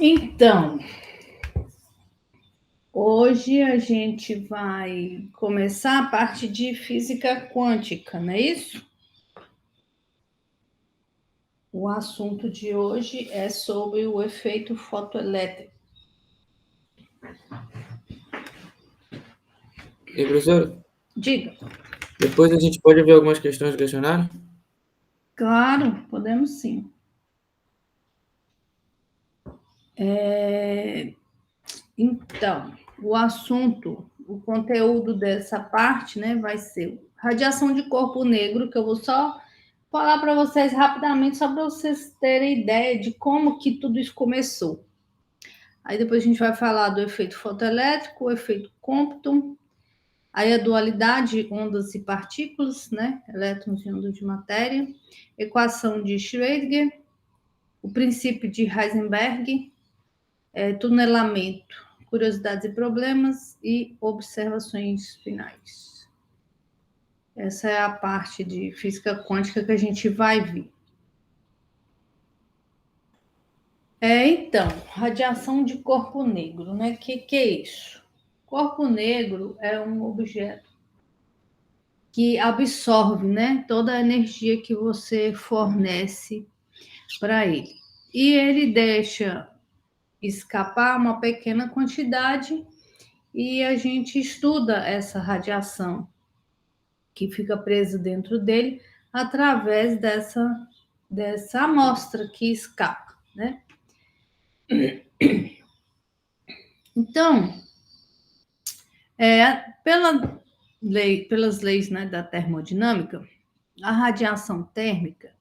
Então, hoje a gente vai começar a parte de física quântica, não é isso? O assunto de hoje é sobre o efeito fotoelétrico. E professor, Diga. depois a gente pode ver algumas questões do questionário? Claro, podemos sim. Então, o assunto, o conteúdo dessa parte, né, vai ser radiação de corpo negro, que eu vou só falar para vocês rapidamente, só para vocês terem ideia de como que tudo isso começou. Aí depois a gente vai falar do efeito fotoelétrico, o efeito Compton, aí a dualidade, ondas e partículas, né? Elétrons e ondas de matéria, equação de Schrödinger, o princípio de Heisenberg, tunelamento, curiosidades e problemas e observações finais. Essa é a parte de física quântica que a gente vai ver. Então, radiação de corpo negro, né? Que é isso? Corpo negro é um objeto que absorve, né, toda a energia que você fornece para ele. E ele deixa escapar uma pequena quantidade e a gente estuda essa radiação que fica presa dentro dele através dessa amostra que escapa, né? Então, pelas leis, né, da termodinâmica, a radiação térmica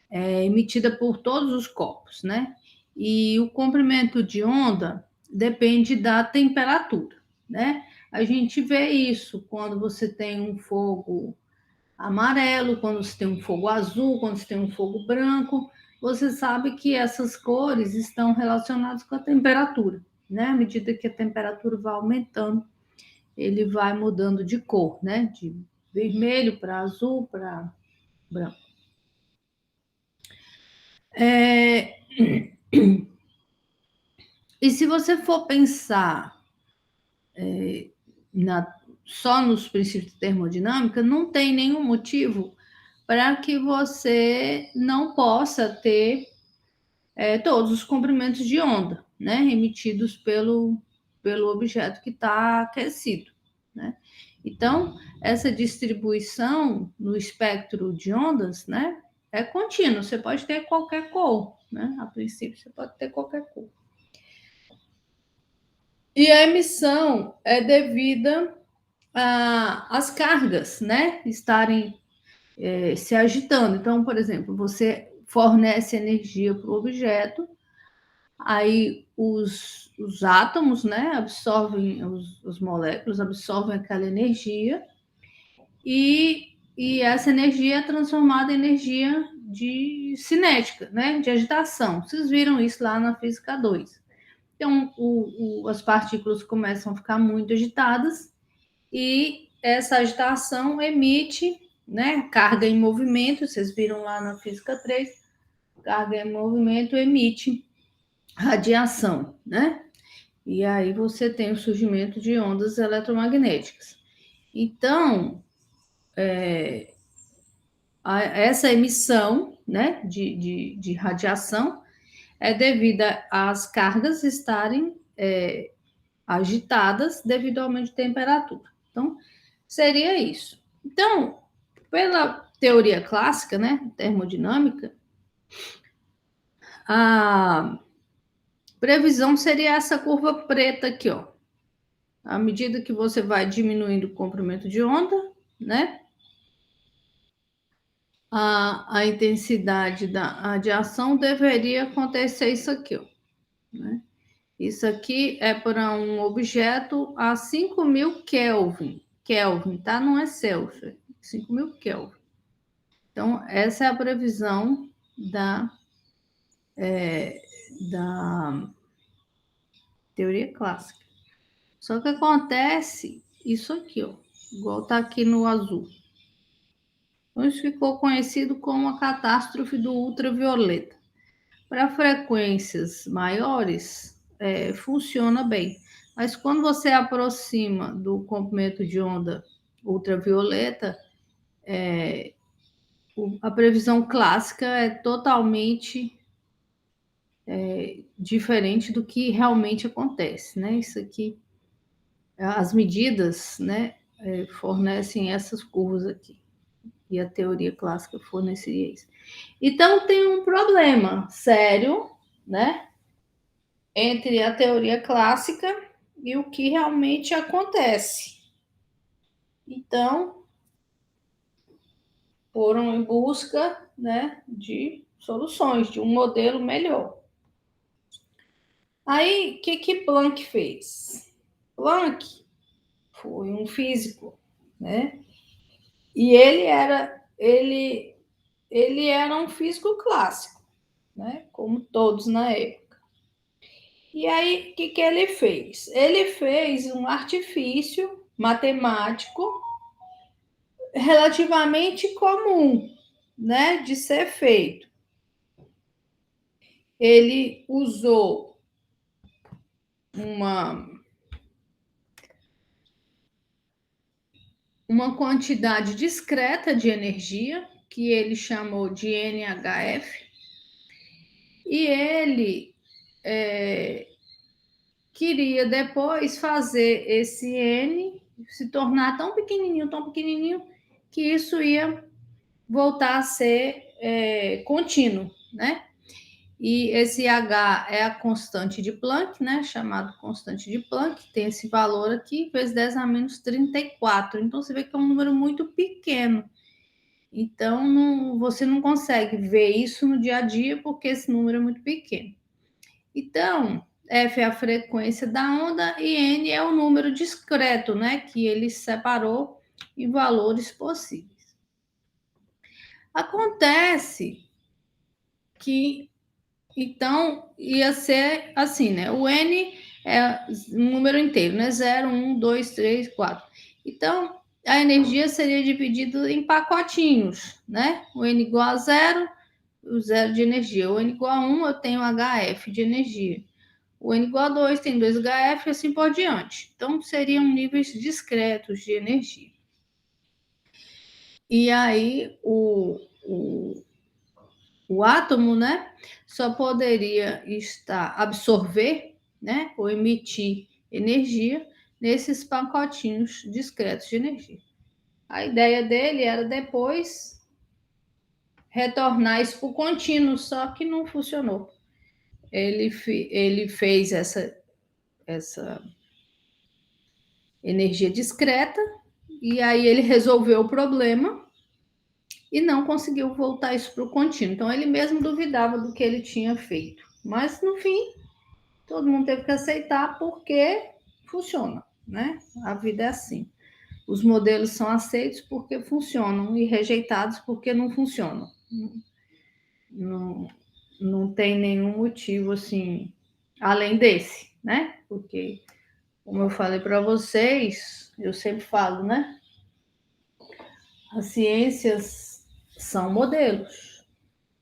é emitida por todos os corpos, né? E o comprimento de onda depende da temperatura, né? A gente vê isso quando você tem um fogo amarelo, quando você tem um fogo azul, quando você tem um fogo branco, você sabe que essas cores estão relacionadas com a temperatura, né? À medida que a temperatura vai aumentando, ele vai mudando de cor, né? De vermelho para azul para branco. E se você for pensar só nos princípios de termodinâmica, não tem nenhum motivo para que você não possa ter todos os comprimentos de onda, né, emitidos pelo objeto que está aquecido, né? Então, essa distribuição no espectro de ondas, né, é contínua. Você pode ter qualquer cor, né? A princípio, você pode ter qualquer cor. E a emissão é devida às cargas, né, estarem se agitando. Então, por exemplo, você fornece energia para o objeto, aí os átomos, né, absorvem, os moléculas absorvem aquela energia e essa energia é transformada em energia de cinética, né, de agitação. Vocês viram isso lá na física 2. Então, as partículas começam a ficar muito agitadas e essa agitação emite, né, carga em movimento, vocês viram lá na física 3, carga em movimento emite radiação, né? E aí você tem o surgimento de ondas eletromagnéticas. Então, essa emissão, né, de radiação é devida às cargas estarem agitadas devido ao aumento de temperatura. Então, seria isso. Então, pela teoria clássica, né, termodinâmica, a previsão seria essa curva preta aqui, ó. À medida que você vai diminuindo o comprimento de onda, né, a intensidade da radiação deveria acontecer isso aqui, ó, né? Isso aqui é para um objeto a 5.000 Kelvin. Kelvin, tá? Não é Celsius. 5.000 Kelvin. Então, essa é a previsão da teoria clássica. Só que acontece isso aqui, ó, igual tá aqui no azul. Então, isso ficou conhecido como a catástrofe do ultravioleta. Para frequências maiores, funciona bem. Mas quando você aproxima do comprimento de onda ultravioleta, a previsão clássica é totalmente diferente do que realmente acontece, né? Isso aqui, as medidas, né, fornecem essas curvas aqui. E a teoria clássica forneceria isso. Então, tem um problema sério, né, entre a teoria clássica e o que realmente acontece. Então, foram em busca, né, de soluções, de um modelo melhor. Aí, o que Planck fez? Planck foi um físico, né? E ele era um físico clássico, né? Como todos na época. E aí, o que ele fez? Ele fez um artifício matemático relativamente comum, né, de ser feito. Ele usou uma quantidade discreta de energia, que ele chamou de NHF, e ele queria depois fazer esse N se tornar tão pequenininho, que isso ia voltar a ser contínuo, né? E esse H é a constante de Planck, né? Chamado constante de Planck, tem esse valor aqui, vezes 10 a menos 34. Então, você vê que é um número muito pequeno. Então, você não consegue ver isso no dia a dia, porque esse número é muito pequeno. Então, F é a frequência da onda e N é o número discreto, né? Que ele separou em valores possíveis. Acontece que, então, ia ser assim, né? O N é um número inteiro, né? 0, 1, 2, 3, 4. Então, a energia seria dividida em pacotinhos, né? O N igual a 0, o 0 de energia. O N igual a 1, eu tenho HF de energia. O N igual a 2 tem 2HF e assim por diante. Então, seriam níveis discretos de energia. E aí, o átomo, né, só poderia absorver, né, ou emitir energia nesses pacotinhos discretos de energia. A ideia dele era depois retornar isso para o contínuo, só que não funcionou. Ele fez essa energia discreta e aí ele resolveu o problema e não conseguiu voltar isso para o contínuo. Então, ele mesmo duvidava do que ele tinha feito. Mas, no fim, todo mundo teve que aceitar porque funciona, né? A vida é assim. Os modelos são aceitos porque funcionam e rejeitados porque não funcionam. Não, não tem nenhum motivo, assim, além desse, né? Porque, como eu falei para vocês, eu sempre falo, né? As ciências são modelos.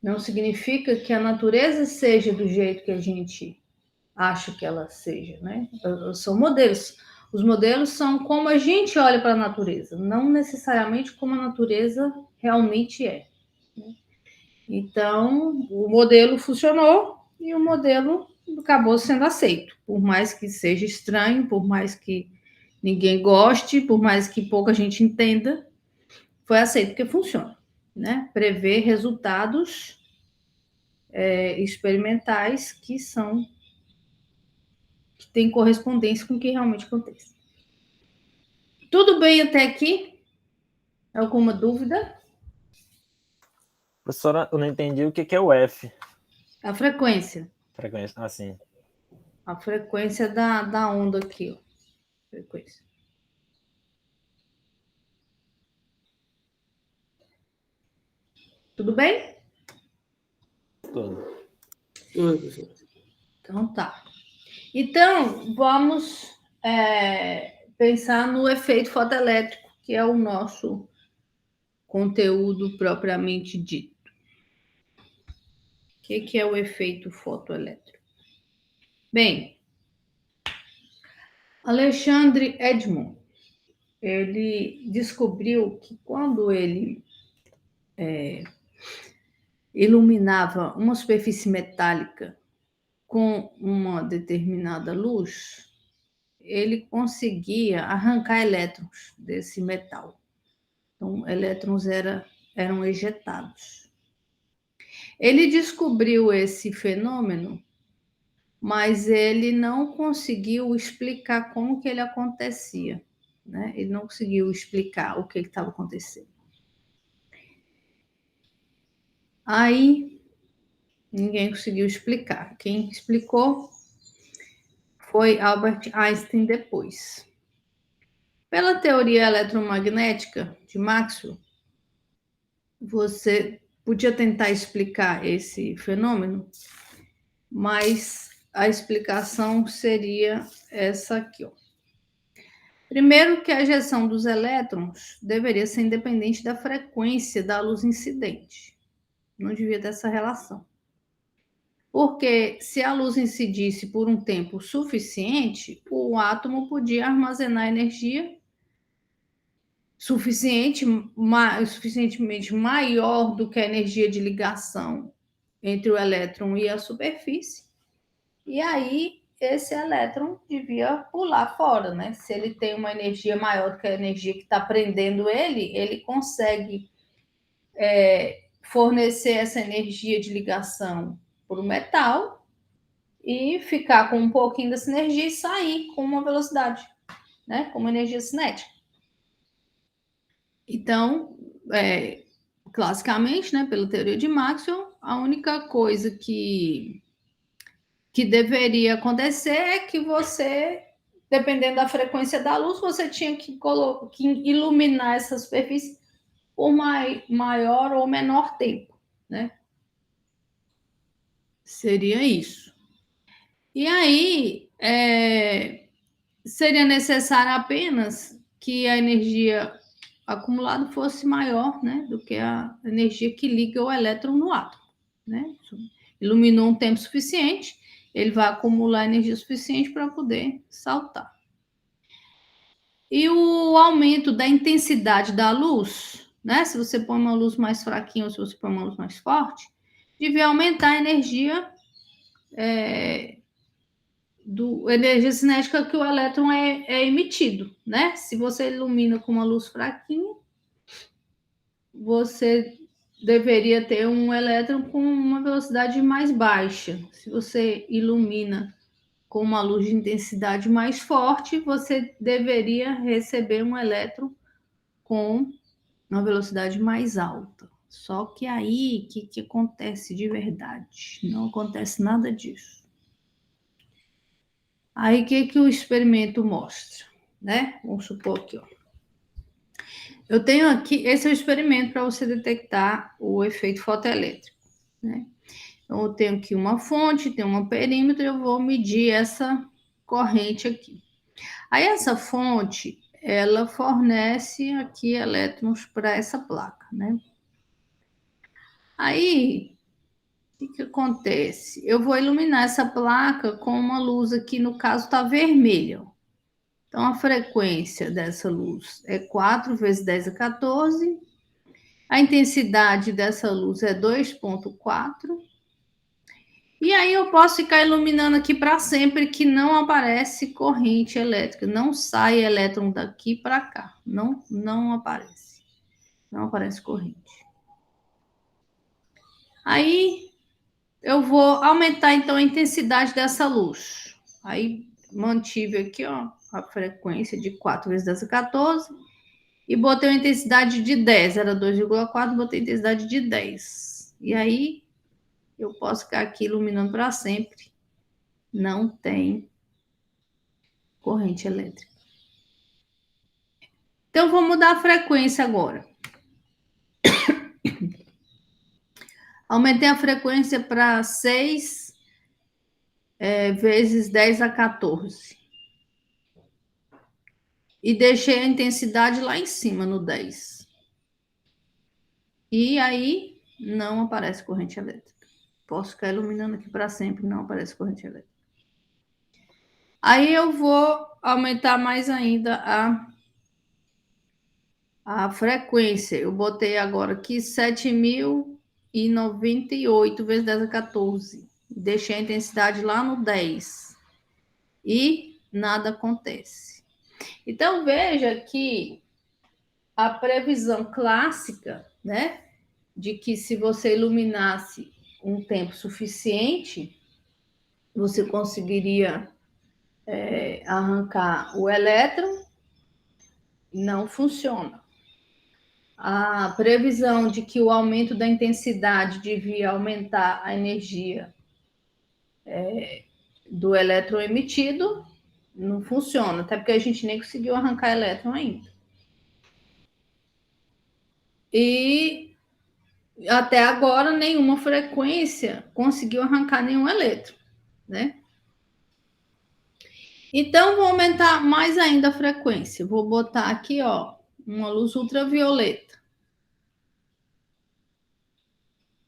Não significa que a natureza seja do jeito que a gente acha que ela seja, né? São modelos. Os modelos são como a gente olha para a natureza, não necessariamente como a natureza realmente é. Então, o modelo funcionou e o modelo acabou sendo aceito, por mais que seja estranho, por mais que ninguém goste, por mais que pouca gente entenda, foi aceito porque funciona, né? Prevê resultados experimentais que têm correspondência com o que realmente acontece. Tudo bem até aqui? Alguma dúvida? Professora, eu não entendi o que é o F. A frequência. Frequência, assim. A frequência da onda aqui, ó. Frequência. Tudo bem? Tudo. Tudo, professor. Então tá. Então, vamos pensar no efeito fotoelétrico, que é o nosso conteúdo propriamente dito. que é o efeito fotoelétrico? Bem, Alexandre Edmond, ele descobriu que quando ele iluminava uma superfície metálica com uma determinada luz, ele conseguia arrancar elétrons desse metal. Então, elétrons eram ejetados. Ele descobriu esse fenômeno, mas ele não conseguiu explicar como que ele acontecia, né? Ele não conseguiu explicar o que estava acontecendo. Aí, ninguém conseguiu explicar. Quem explicou foi Albert Einstein depois. Pela teoria eletromagnética de Maxwell, você podia tentar explicar esse fenômeno, mas a explicação seria essa aqui, ó. Primeiro, que a ejeção dos elétrons deveria ser independente da frequência da luz incidente. Não devia ter essa relação. Porque se a luz incidisse por um tempo suficiente, o átomo podia armazenar energia suficientemente maior do que a energia de ligação entre o elétron e a superfície. E aí, esse elétron devia pular fora, né? Se ele tem uma energia maior do que a energia que está prendendo ele consegue fornecer essa energia de ligação para o metal e ficar com um pouquinho dessa energia e sair com uma velocidade, né? Com uma energia cinética. Então, classicamente, né, pela teoria de Maxwell, a única coisa que deveria acontecer é que você, dependendo da frequência da luz, você tinha que iluminar essa superfície por maior ou menor tempo, né? Seria isso. E aí, seria necessário apenas que a energia acumulada fosse maior, né, do que a energia que liga o elétron no átomo, né? Iluminou um tempo suficiente, ele vai acumular energia suficiente para poder saltar. E o aumento da intensidade da luz, né? Se você põe uma luz mais fraquinha ou se você põe uma luz mais forte, devia aumentar a energia energia cinética que o elétron é emitido, né? Se você ilumina com uma luz fraquinha, você deveria ter um elétron com uma velocidade mais baixa. Se você ilumina com uma luz de intensidade mais forte, você deveria receber um elétron com uma velocidade mais alta. Só que aí, o que acontece de verdade? Não acontece nada disso. Aí, o que o experimento mostra, né? Vamos supor aqui, ó. Eu tenho aqui, esse é o experimento para você detectar o efeito fotoelétrico, né? Então, eu tenho aqui uma fonte, tem um perímetro, eu vou medir essa corrente aqui. Aí, essa fonte, ela fornece aqui elétrons para essa placa, né? Aí, o que acontece? Eu vou iluminar essa placa com uma luz aqui, no caso, está vermelha. Então, a frequência dessa luz é 4 vezes 10 a 14. A intensidade dessa luz é 2,4. E aí eu posso ficar iluminando aqui para sempre que não aparece corrente elétrica. Não sai elétron daqui para cá. Não aparece. Não aparece corrente. Aí eu vou aumentar então a intensidade dessa luz. Aí mantive aqui, ó, a frequência de 4 vezes 10 a 14 e botei uma intensidade de 10, era 2,4, botei intensidade de 10. E aí eu posso ficar aqui iluminando para sempre. Não tem corrente elétrica. Então, vou mudar a frequência agora. Aumentei a frequência para 6 vezes 10 a 14. E deixei a intensidade lá em cima, no 10. E aí, não aparece corrente elétrica. posso ficar iluminando aqui para sempre, não aparece corrente elétrica. Aí eu vou aumentar mais ainda a frequência. Eu botei agora aqui 7.098 vezes 10 a 14. Deixei a intensidade lá no 10. E nada acontece. Então, veja que a previsão clássica, né, de que se você iluminasse um tempo suficiente, você conseguiria arrancar o elétron, não funciona. A previsão de que o aumento da intensidade devia aumentar a energia do elétron emitido não funciona, até porque a gente nem conseguiu arrancar elétron ainda. E até agora nenhuma frequência conseguiu arrancar nenhum elétron, né? Então, vou aumentar mais ainda a frequência. Vou botar aqui, ó, uma luz ultravioleta.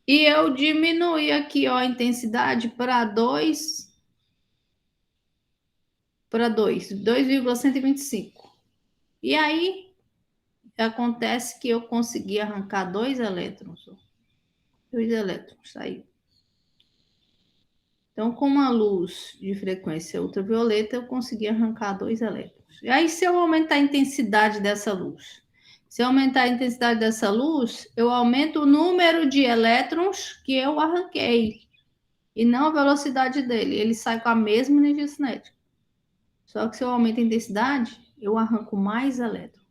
E eu diminuí aqui, ó, a intensidade para 2,125. E aí, acontece que eu consegui arrancar 2 elétrons. 2 elétrons, saiu. Então, com uma luz de frequência ultravioleta, eu consegui arrancar 2 elétrons. E aí, se eu aumentar a intensidade dessa luz, eu aumento o número de elétrons que eu arranquei, e não a velocidade dele. Ele sai com a mesma energia cinética. Só que se eu aumento a intensidade, eu arranco mais elétrons.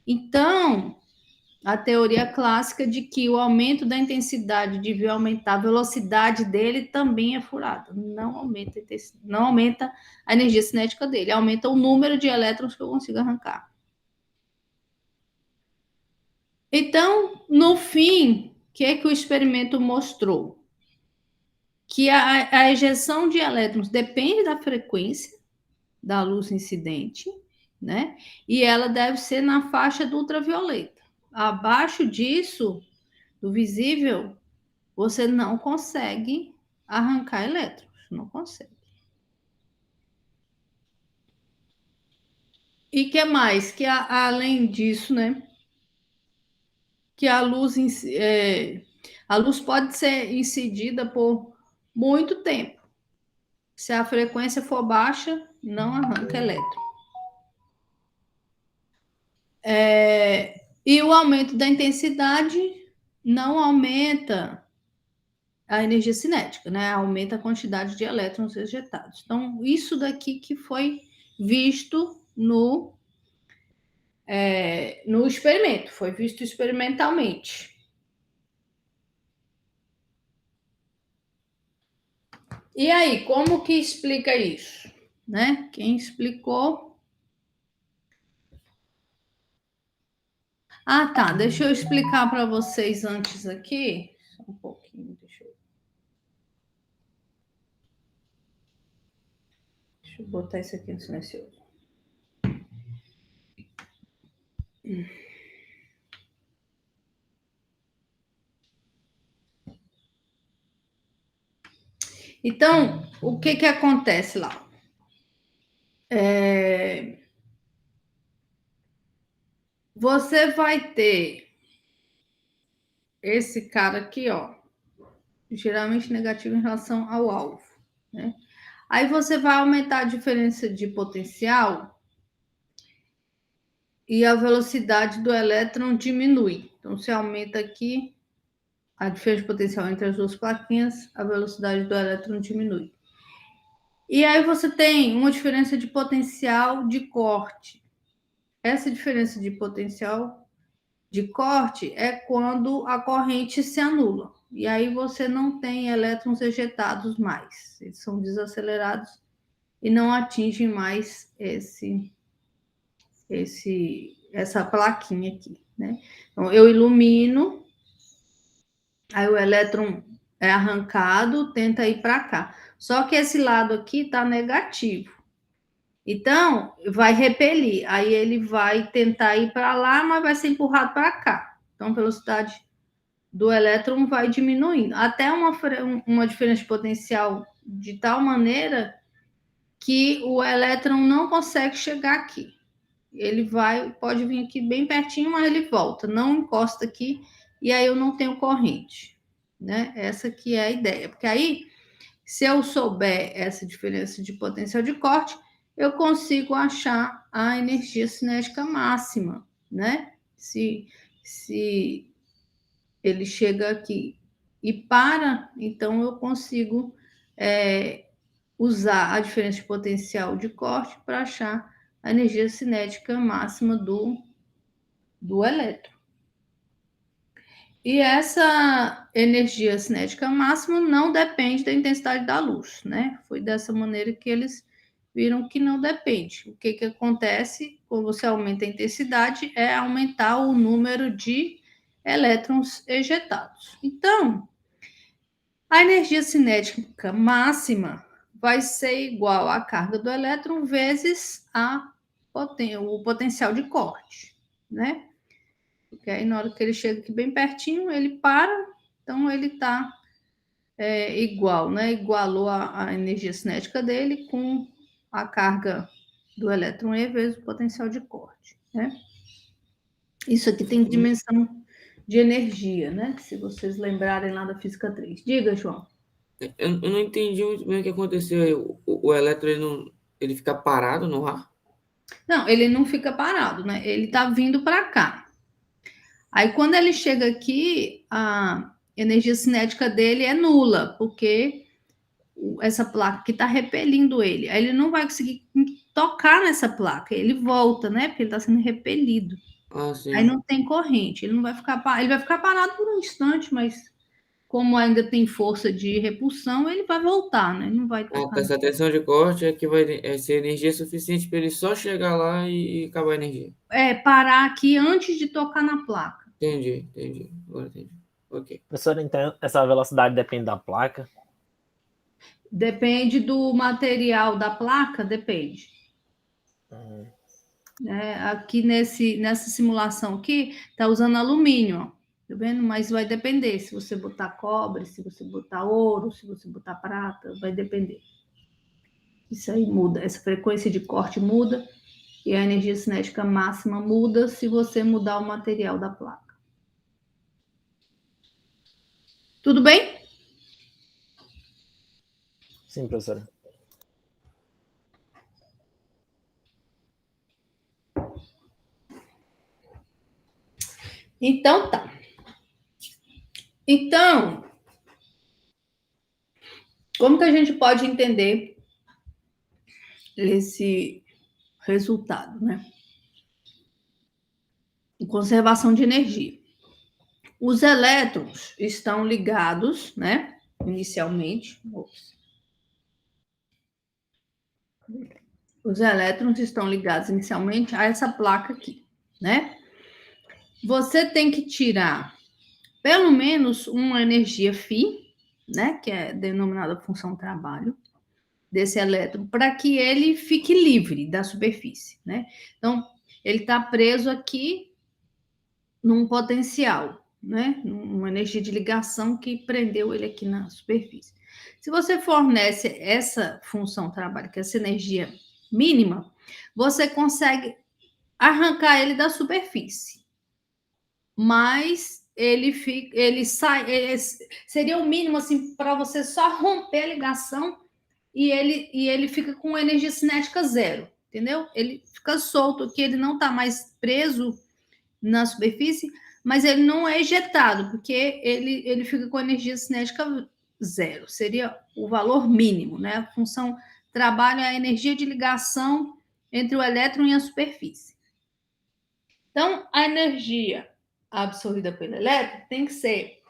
Então, a teoria clássica de que o aumento da intensidade devia aumentar a velocidade dele também é furada. Não aumenta a energia cinética dele, aumenta o número de elétrons que eu consigo arrancar. Então, no fim, o que é que o experimento mostrou? Que a ejeção de elétrons depende da frequência da luz incidente, né? E ela deve ser na faixa do ultravioleta. Abaixo disso, do visível, você não consegue arrancar elétrons, não consegue. E que mais? Que além disso, né? Que a luz pode ser incidida por muito tempo. Se a frequência for baixa, não arranca elétron. E o aumento da intensidade não aumenta a energia cinética, né? Aumenta a quantidade de elétrons ejetados. Então, isso daqui que foi visto no experimento, foi visto experimentalmente. E aí, como que explica isso? Né? Quem explicou? Ah, tá. Deixa eu explicar para vocês antes aqui. Só um pouquinho, deixa eu botar isso aqui no silencioso. Então, o que acontece lá? Você vai ter esse cara aqui, ó, geralmente negativo em relação ao alvo, né? Aí você vai aumentar a diferença de potencial e a velocidade do elétron diminui. Então, você aumenta aqui a diferença de potencial entre as duas plaquinhas, a velocidade do elétron diminui. E aí você tem uma diferença de potencial de corte. Essa diferença de potencial de corte é quando a corrente se anula. E aí você não tem elétrons ejetados mais. Eles são desacelerados e não atingem mais essa plaquinha aqui, né? Então, eu ilumino, aí o elétron é arrancado, tenta ir para cá. Só que esse lado aqui está negativo. Então, vai repelir. Aí ele vai tentar ir para lá, mas vai ser empurrado para cá. Então, velocidade do elétron vai diminuindo, até uma diferença de potencial de tal maneira que o elétron não consegue chegar aqui. Ele pode vir aqui bem pertinho, mas ele volta, não encosta aqui, e aí eu não tenho corrente, né? Essa que é a ideia, porque aí, se eu souber essa diferença de potencial de corte, eu consigo achar a energia cinética máxima, né? Se ele chega aqui e para, então eu consigo usar a diferença de potencial de corte para achar a energia cinética máxima do elétron. E essa energia cinética máxima não depende da intensidade da luz, né? Foi dessa maneira que eles viram que não depende. O que acontece quando você aumenta a intensidade é aumentar o número de elétrons ejetados. Então, a energia cinética máxima vai ser igual à carga do elétron vezes o potencial de corte, né? Porque aí, na hora que ele chega aqui bem pertinho, ele para, então ele está igual, né? Igualou a energia cinética dele com a carga do elétron E vezes o potencial de corte, né? Isso aqui tem dimensão de energia, né? Se vocês lembrarem lá da física 3. Diga, João. Eu não entendi muito bem o que aconteceu aí. O elétron ele fica parado no ar? Não, ele não fica parado, né? Ele está vindo para cá. Aí, quando ele chega aqui, a energia cinética dele é nula, porque essa placa que está repelindo ele. Aí ele não vai conseguir tocar nessa placa, ele volta, né? Porque ele está sendo repelido. Ah, sim. Aí não tem corrente, ele não vai ficar parado, ele vai ficar parado por um instante, mas como ainda tem força de repulsão, ele vai voltar, né? Ele não vai tocar. Essa tensão de corte é que vai ser energia suficiente para ele só chegar lá e acabar a energia. Parar aqui antes de tocar na placa. Entendi. Agora entendi. Ok. Professor, então essa velocidade depende da placa? Depende do material da placa, depende. Aqui nessa simulação aqui, tá usando alumínio, ó, tá vendo? Mas vai depender se você botar cobre, se você botar ouro, se você botar prata, vai depender. Isso aí muda, essa frequência de corte muda e a energia cinética máxima muda se você mudar o material da placa. Tudo bem? Sim, professora. Então tá. Então, como que a gente pode entender esse resultado, né? Conservação de energia. Os elétrons estão ligados, né? Inicialmente. Os elétrons estão ligados inicialmente a essa placa aqui, né? Você tem que tirar pelo menos uma energia φ, né? Que é denominada função trabalho desse elétron, para que ele fique livre da superfície, né? Então, ele está preso aqui num potencial, né? Uma energia de ligação que prendeu ele aqui na superfície. Se você fornece essa função trabalho, que é essa energia mínima, você consegue arrancar ele da superfície. Mas ele sai, seria o mínimo assim para você só romper a ligação e ele fica com energia cinética zero, entendeu? Ele fica solto aqui, ele não está mais preso na superfície, mas ele não é ejetado, porque ele fica com energia cinética zero, seria o valor mínimo, né? A função trabalho é a energia de ligação entre o elétron e a superfície. Então, a energia absorvida pelo elétron tem que ser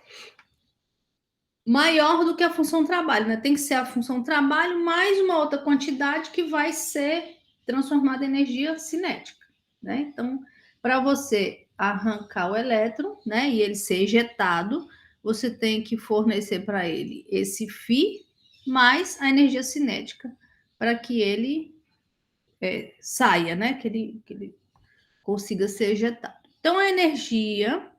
maior do que a função trabalho, né? Tem que ser a função trabalho mais uma outra quantidade que vai ser transformada em energia cinética, né? Então, para você arrancar o elétron, né, e ele ser ejetado, você tem que fornecer para ele esse φ mais a energia cinética para que ele saia, né, que ele consiga ser ejetado. Então, a energia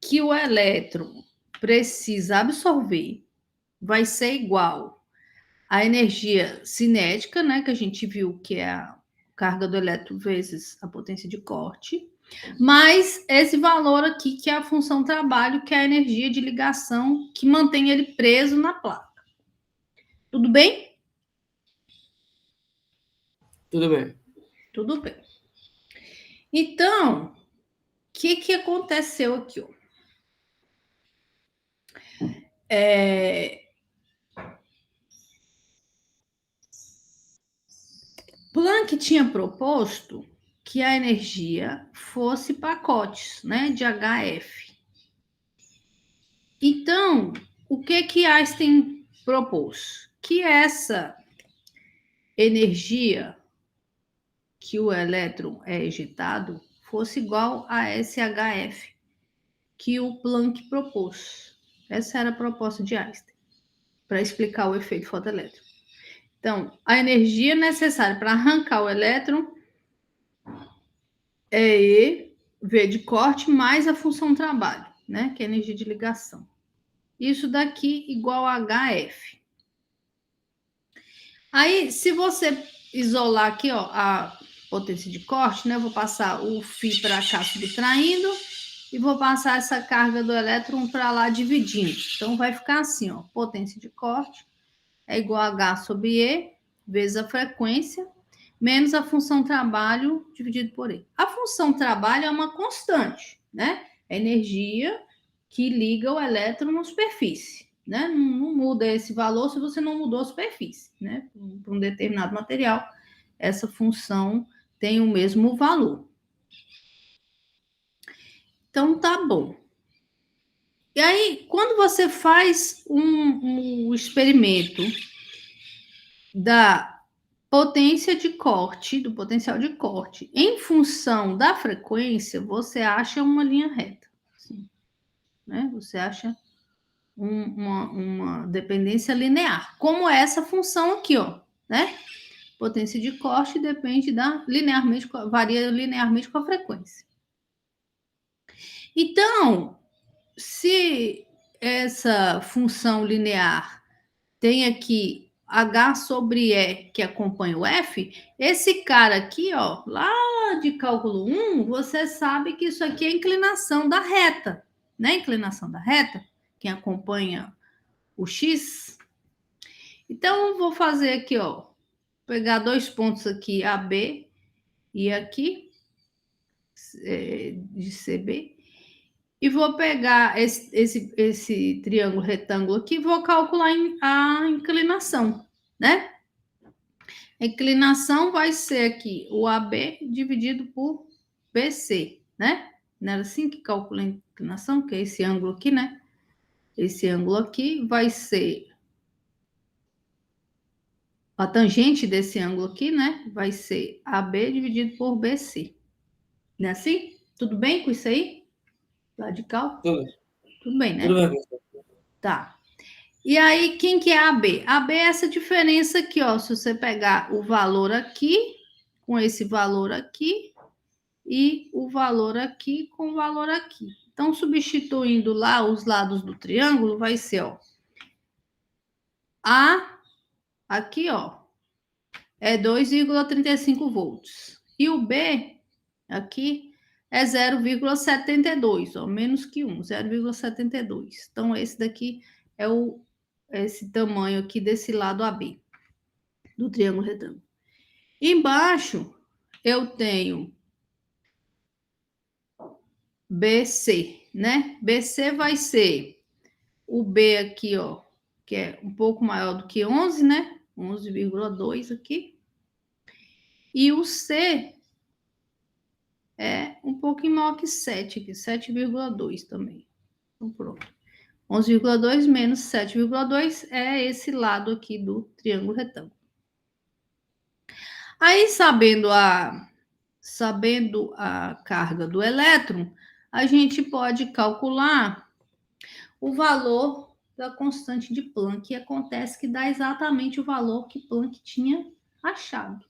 que o elétron precisa absorver vai ser igual à energia cinética, né, que a gente viu que é a carga do elétron vezes a potência de corte, mais esse valor aqui, que é a função trabalho, que é a energia de ligação que mantém ele preso na placa. Tudo bem? Tudo bem. Tudo bem. Então, o que aconteceu aqui? Ó? Planck tinha proposto que a energia fosse pacotes, né, de HF. Então, o que Einstein propôs? Que essa energia que o elétron é ejetado fosse igual a SHF, que o Planck propôs. Essa era a proposta de Einstein, para explicar o efeito fotoelétrico. Então, a energia necessária para arrancar o elétron é E, V de corte, mais a função trabalho, né? Que é a energia de ligação. Isso daqui igual a HF. Aí, se você isolar aqui, ó, a potência de corte, né? Eu vou passar o φ para cá subtraindo e vou passar essa carga do elétron para lá dividindo. Então, vai ficar assim, ó, potência de corte é igual a H sobre E vezes a frequência menos a função trabalho dividido por E. A função trabalho é uma constante, né? É energia que liga o elétron na superfície, né? Não muda esse valor se você não mudou a superfície, né? Para um determinado material, essa função tem o mesmo valor. Então, tá bom. E aí, quando você faz um experimento da potência de corte, do potencial de corte, em função da frequência, você acha uma linha reta. Assim, né? Você acha uma dependência linear, como essa função aqui, ó, né? Potência de corte depende varia linearmente com a frequência. Então, se essa função linear tem aqui H sobre E que acompanha o F, esse cara aqui, ó, lá de cálculo 1, você sabe que isso aqui é a inclinação da reta, né? Inclinação da reta, quem acompanha o X. Então, eu vou fazer aqui, ó, pegar dois pontos aqui, AB e aqui, de CB, e vou pegar esse triângulo retângulo aqui e vou calcular a inclinação, né? A inclinação vai ser aqui o AB dividido por BC, né? Não era assim que calcula a inclinação, que é esse ângulo aqui, né? Esse ângulo aqui vai ser a tangente desse ângulo aqui, né? Vai ser AB dividido por BC. Não é assim? Tudo bem com isso aí? Lá de cálculo? Tudo bem, né? Tudo bem, professor. Tá. E aí, quem que é AB? AB é essa diferença aqui, ó. Se você pegar o valor aqui, com esse valor aqui, e o valor aqui com o valor aqui. Então, substituindo lá os lados do triângulo, vai ser, ó. A, aqui, ó, é 2,35 volts. E o B, aqui, é 0,72, ó, menos que 1, 0,72. Então, esse daqui é esse tamanho aqui desse lado AB, do triângulo retângulo. Embaixo, eu tenho BC, né? BC vai ser o B aqui, ó, que é um pouco maior do que 11, né? 11,2 aqui. E o C é um pouquinho maior que 7 aqui, 7,2 também. Então, pronto. 11,2 menos 7,2 é esse lado aqui do triângulo retângulo. Aí, sabendo a carga do elétron, a gente pode calcular o valor da constante de Planck. E acontece que dá exatamente o valor que Planck tinha achado.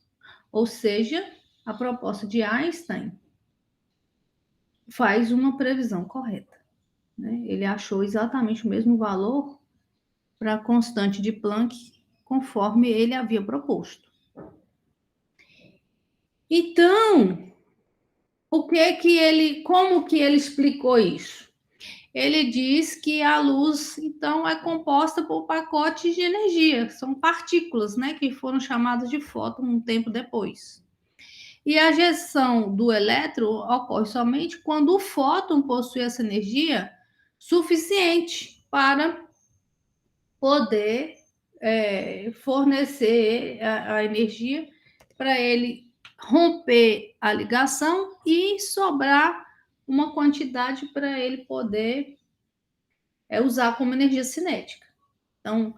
Ou seja, a proposta de Einstein faz uma previsão correta. né? Ele achou exatamente o mesmo valor para a constante de Planck, conforme ele havia proposto. Então, como que ele explicou isso? Ele diz que a luz, então, é composta por pacotes de energia, são partículas, né, que foram chamadas de fóton um tempo depois. E a ejeção do elétron ocorre somente quando o fóton possui essa energia suficiente para poder fornecer a energia para ele romper a ligação e sobrar uma quantidade para ele poder usar como energia cinética. Então,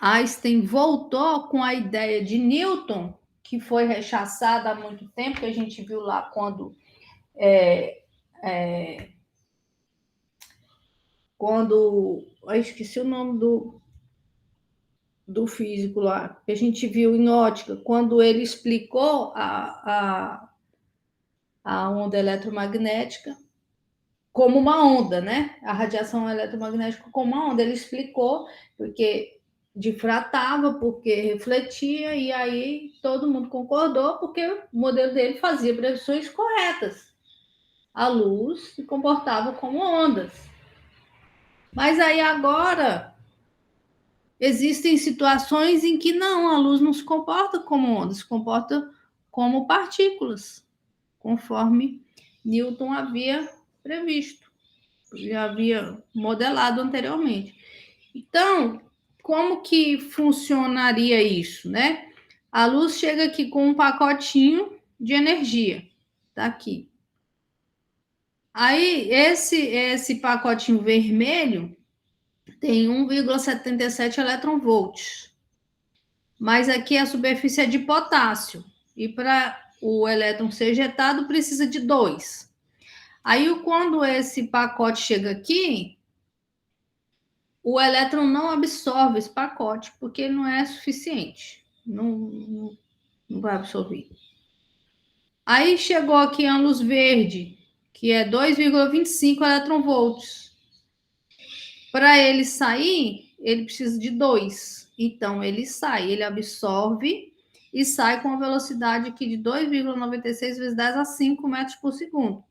Einstein voltou com a ideia de Newton, que foi rechaçada há muito tempo, que a gente viu lá quando eu esqueci o nome do físico lá, que a gente viu em ótica, quando ele explicou a onda eletromagnética como uma onda, né? A radiação eletromagnética como uma onda. Ele explicou porque difratava, porque refletia, e aí todo mundo concordou, porque o modelo dele fazia previsões corretas. A luz se comportava como ondas. Mas aí agora existem situações em que não, a luz não se comporta como ondas, se comporta como partículas, conforme Newton havia previsto, já havia modelado anteriormente. Então, como que funcionaria isso, né? A luz chega aqui com um pacotinho de energia, tá aqui. Aí, esse pacotinho vermelho tem 1,77 elétron-volts. Mas aqui a superfície é de potássio. E para o elétron ser ejetado, precisa de 2. Aí, quando esse pacote chega aqui, o elétron não absorve esse pacote, porque ele não é suficiente. Não vai absorver. Aí chegou aqui a luz verde, que é 2,25 elétron-volts. Para ele sair, ele precisa de 2. Então, ele sai, ele absorve e sai com a velocidade aqui de 2,96 vezes 10 a 5 metros por segundo.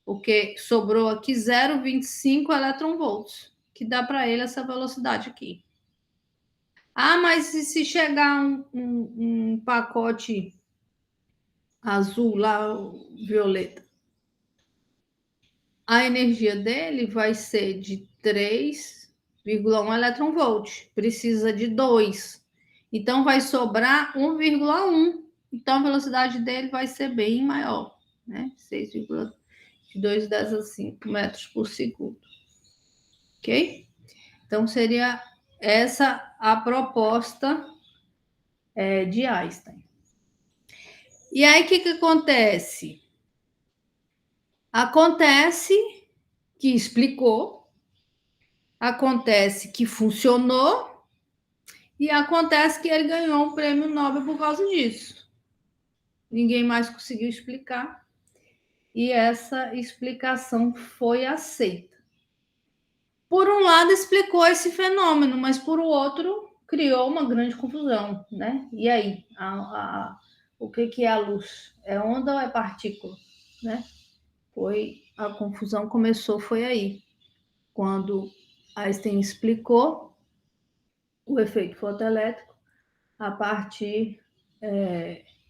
Porque sobrou aqui 0,25 elétron-volts, que dá para ele essa velocidade aqui. Ah, mas se chegar um pacote azul lá, violeta, a energia dele vai ser de 3,1 elétron-volt. Precisa de 2. Então, vai sobrar 1,1. Então, a velocidade dele vai ser bem maior, né? 6,2 10 a 5 metros por segundo. Ok? Então, seria essa a proposta de Einstein. E aí, o que acontece? Acontece que explicou, acontece que funcionou e acontece que ele ganhou um prêmio Nobel por causa disso. Ninguém mais conseguiu explicar e essa explicação foi aceita. Por um lado, explicou esse fenômeno, mas por outro, criou uma grande confusão, né? E aí, o que é a luz? É onda ou é partícula, né? A confusão começou foi aí, quando Einstein explicou o efeito fotoelétrico a partir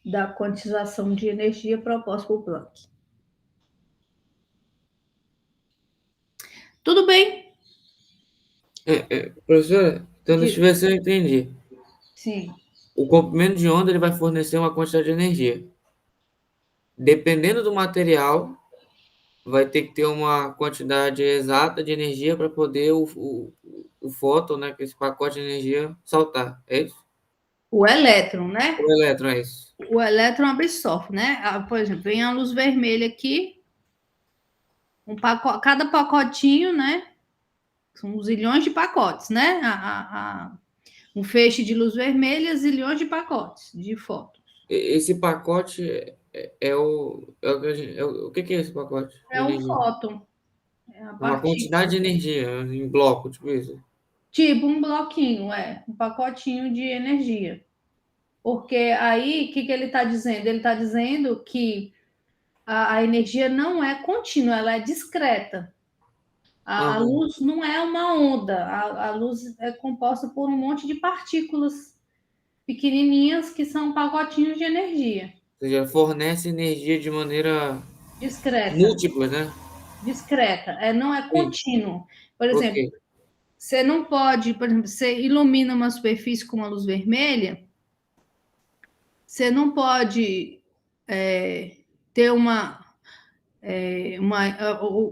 da quantização de energia proposta por Planck. Tudo bem? Professora, então deixa eu ver se eu entendi. Sim. O comprimento de onda ele vai fornecer uma quantidade de energia. Dependendo do material, vai ter que ter uma quantidade exata de energia para poder o fóton, né, que esse pacote de energia, saltar. É isso? O elétron, né? O elétron é isso. O elétron absorve, né? Por exemplo, vem a luz vermelha aqui, cada pacotinho, né? São zilhões de pacotes, né? Um feixe de luz vermelha, zilhões de pacotes de fótons. Esse pacote o que é esse pacote? É um fóton. É a Uma quantidade de energia em bloco, tipo isso. Tipo um bloquinho, um pacotinho de energia. Porque aí, o que ele está dizendo? Ele está dizendo que a energia não é contínua, ela é discreta. A Aham. luz não é uma onda, a luz é composta por um monte de partículas pequenininhas que são pacotinhos de energia. Ou seja, fornece energia de maneira Discreta, múltipla, né? discreta, não é Sim. contínuo. Por Ok. exemplo, você não pode, por exemplo, você ilumina uma superfície com uma luz vermelha, você não pode ter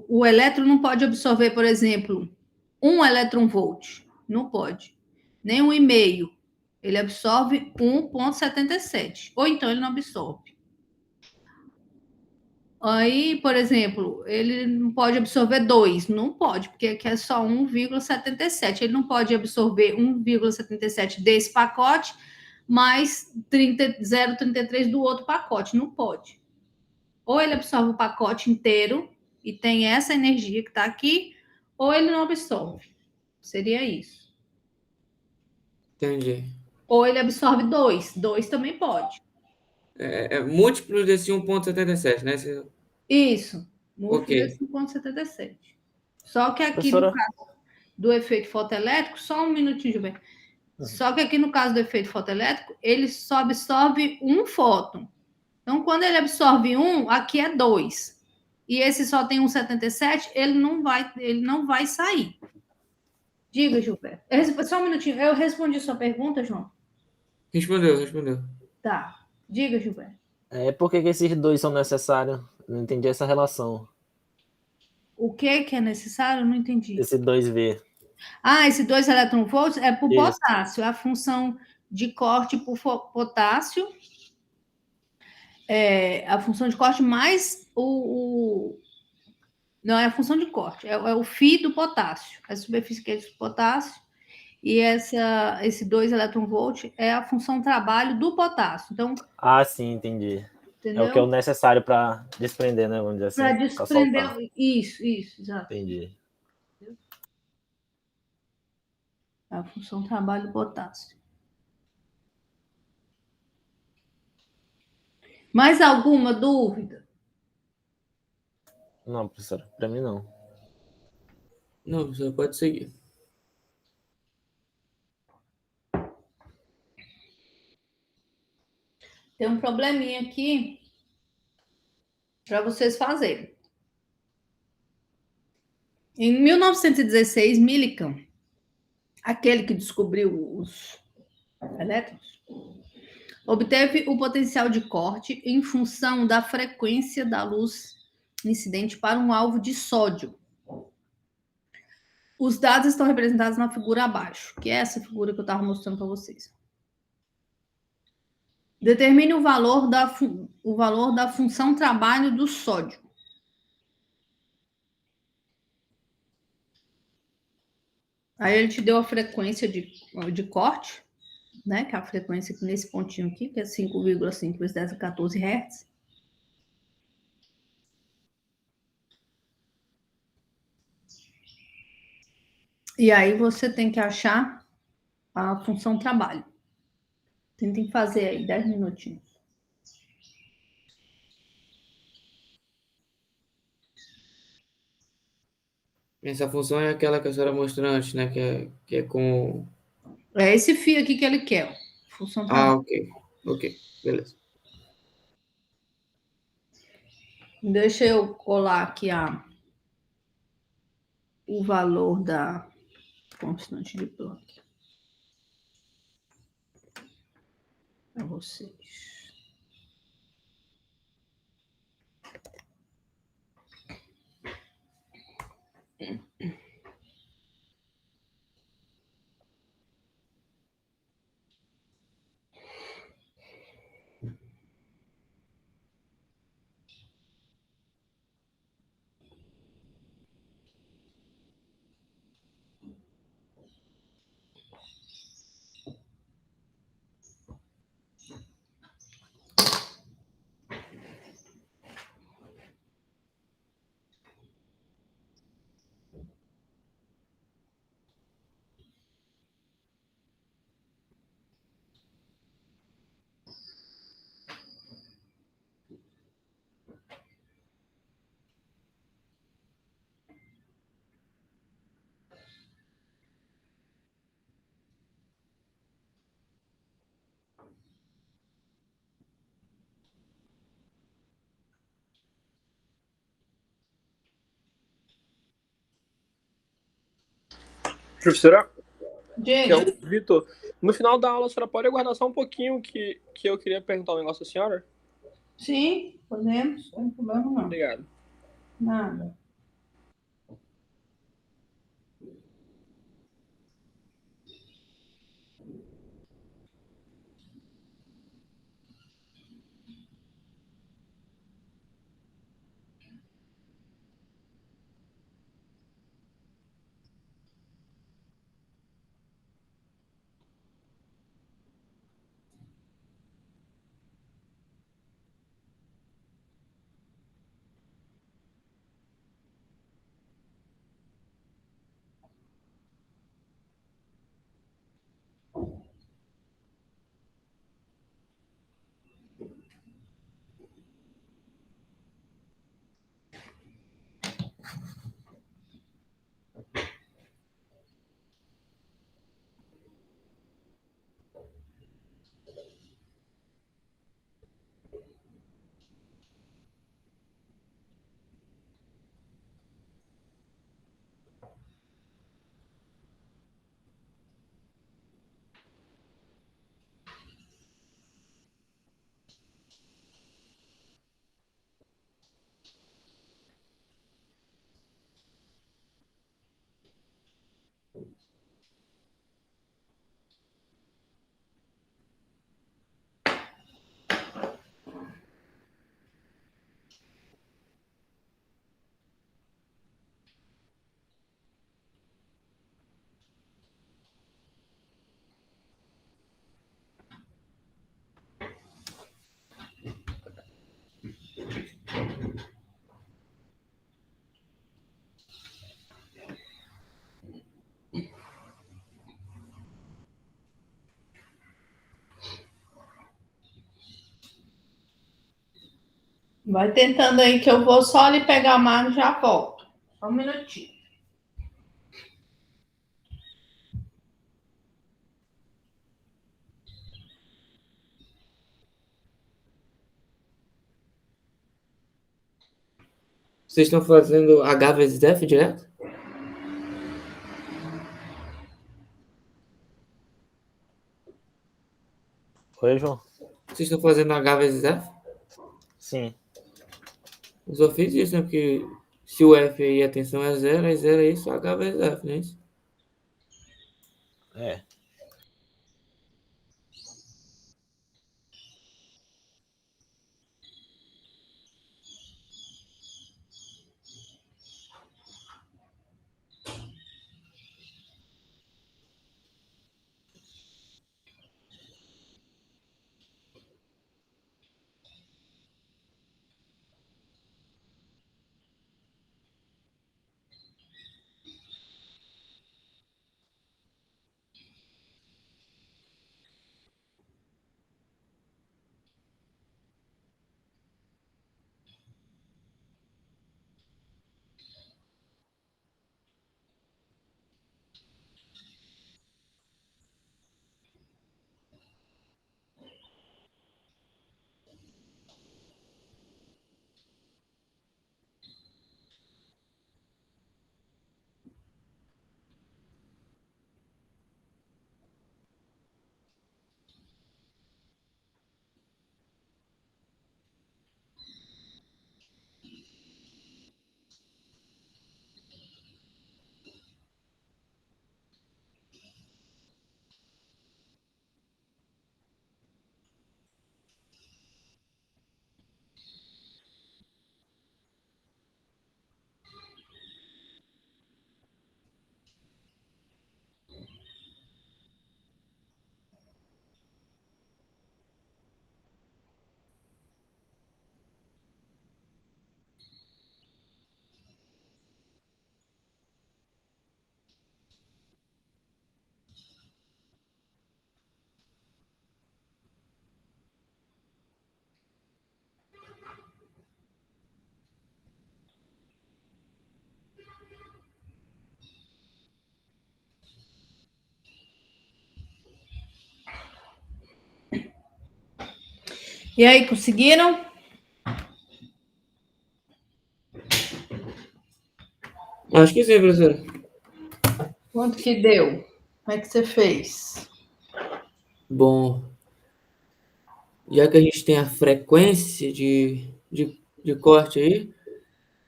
o elétron não pode absorver, por exemplo, 1 elétron-volt. Não pode. Nem 1,5. Ele absorve 1,77. Ou então ele não absorve. Aí, por exemplo, ele não pode absorver 2. Não pode, porque aqui é só 1,77. Ele não pode absorver 1,77 desse pacote, mais 0,33 do outro pacote. Não pode. Ou ele absorve o pacote inteiro e tem essa energia que está aqui, ou ele não absorve. Seria isso. Entendi. Ou ele absorve 2. 2 também pode. É múltiplo desse 1,77, né? Isso. Ok. Múltiplo desse 5,77. Só que aqui no Professora? caso do efeito fotoelétrico, só um minutinho, Gilberto. Só que aqui no caso do efeito fotoelétrico, ele só absorve um fóton. Então, quando ele absorve um, aqui é 2. E esse só tem 1,77, ele não vai sair. Diga, Gilberto. Só um minutinho. Eu respondi sua pergunta, João? Respondeu, respondeu. Tá. Diga, Gilberto. Por que esses dois são necessários? Não entendi essa relação. O que é necessário? Não entendi. Esse 2V. Esse 2 elétron-volts é por Isso. potássio. É a função de corte por potássio. A função de corte mais Não, é a função de corte. É o φ do potássio. A superfície que é de potássio. E esse 2 elétron-volt é a função trabalho do potássio. Então, Sim, entendi. É o que é o entendeu? necessário para desprender, né? Vamos dizer Para assim, para desprender. soltar. Isso, exato. Entendi. É a função trabalho do potássio. Mais alguma dúvida? Não, professora, para mim não. Não, você pode seguir. Tem um probleminha aqui para vocês fazerem. Em 1916, Millikan, aquele que descobriu os elétrons, obteve o potencial de corte em função da frequência da luz incidente para um alvo de sódio. Os dados estão representados na figura abaixo, que é essa figura que eu estava mostrando para vocês. Determine o valor da função trabalho do sódio. Aí ele te deu a frequência de corte, né? Que é a frequência aqui nesse pontinho aqui, que é 5,5 vezes 10 a 14 Hz. E aí você tem que achar a função trabalho. Tentem fazer aí 10 minutinhos. Essa função é aquela que a senhora mostrou antes, né? Que é com. É esse fio aqui que ele quer, ó. Função trabalho. Ok. Ok. Beleza. Deixa eu colar aqui o valor da constante de Planck para vocês. Professora, que é Diga. o Vitor. No final da aula, a senhora pode aguardar só um pouquinho que eu queria perguntar um negócio à senhora? Sim, podemos, não tem problema não. Obrigado. Nada. Vai tentando aí que eu vou só ali pegar a mão e já volto. Só um minutinho. Vocês estão fazendo H vezes F direto? Oi, João? Vocês estão fazendo H vezes F? Sim. Eu só fiz isso, né? Porque se o F aí a tensão é zero, aí zero é isso, H vezes F, não é isso? É. E aí, conseguiram? Acho que sim, professor. Quanto que deu? Como é que você fez? Bom, já que a gente tem a frequência de corte aí,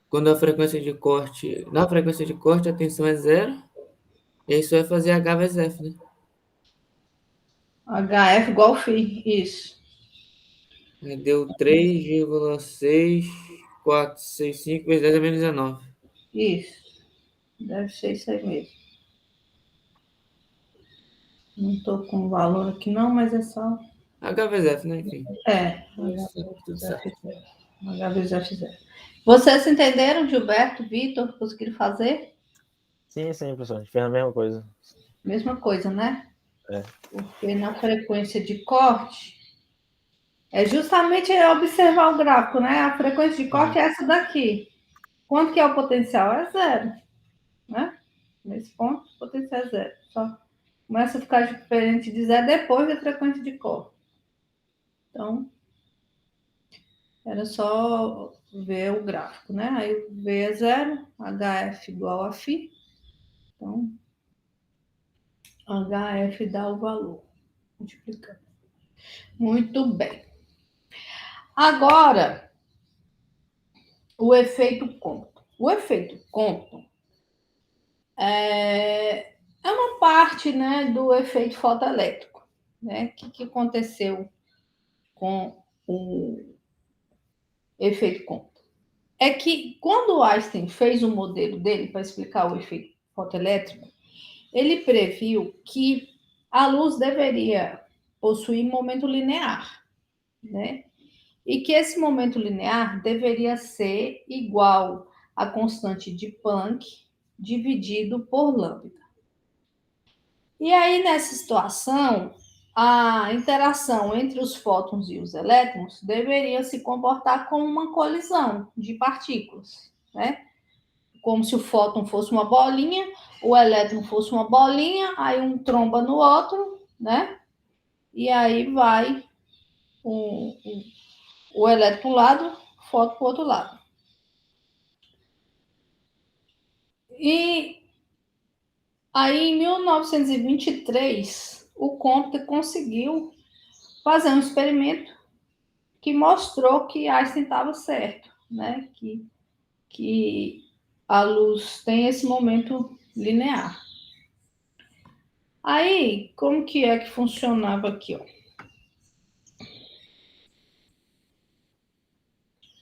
quando a frequência de corte, na frequência de corte a tensão é zero, e aí isso vai fazer H vezes F, né? HF igual φ, isso. Aí deu 3,6465 vezes 10 a menos 19. Isso. Deve ser isso aí mesmo. Não estou com o valor aqui não, mas é só... H vezes F, né? Enfim, tudo certo. HVF0. Vocês entenderam, Gilberto, Vitor, conseguiram fazer? Sim, professor. A gente fez a mesma coisa. Mesma coisa, né? É. Porque na frequência de corte, é justamente observar o gráfico, né? A frequência de corte é essa daqui. Quanto que é o potencial? É zero, né? Nesse ponto, o potencial é zero. Só começa a ficar diferente de zero depois da frequência de corte. Então, era só ver o gráfico, né? Aí o V é zero, HF igual a φ. Então, HF dá o valor. Multiplicando. Muito bem. Agora, o efeito Compton. O efeito Compton é uma parte, né, do efeito fotoelétrico. Né? O que aconteceu com o efeito Compton? É que quando o Einstein fez o modelo dele para explicar o efeito fotoelétrico, ele previu que a luz deveria possuir momento linear, né? E que esse momento linear deveria ser igual à constante de Planck dividido por lambda. E aí, nessa situação, a interação entre os fótons e os elétrons deveria se comportar como uma colisão de partículas, né? Como se o fóton fosse uma bolinha, o elétron fosse uma bolinha, aí um tromba no outro, né? E aí vai o elétron para um lado, o fóton para o outro lado. E aí, em 1923, o Compton conseguiu fazer um experimento que mostrou que Einstein estava certo, né? Que a luz tem esse momento linear. Aí, como que é que funcionava aqui, ó?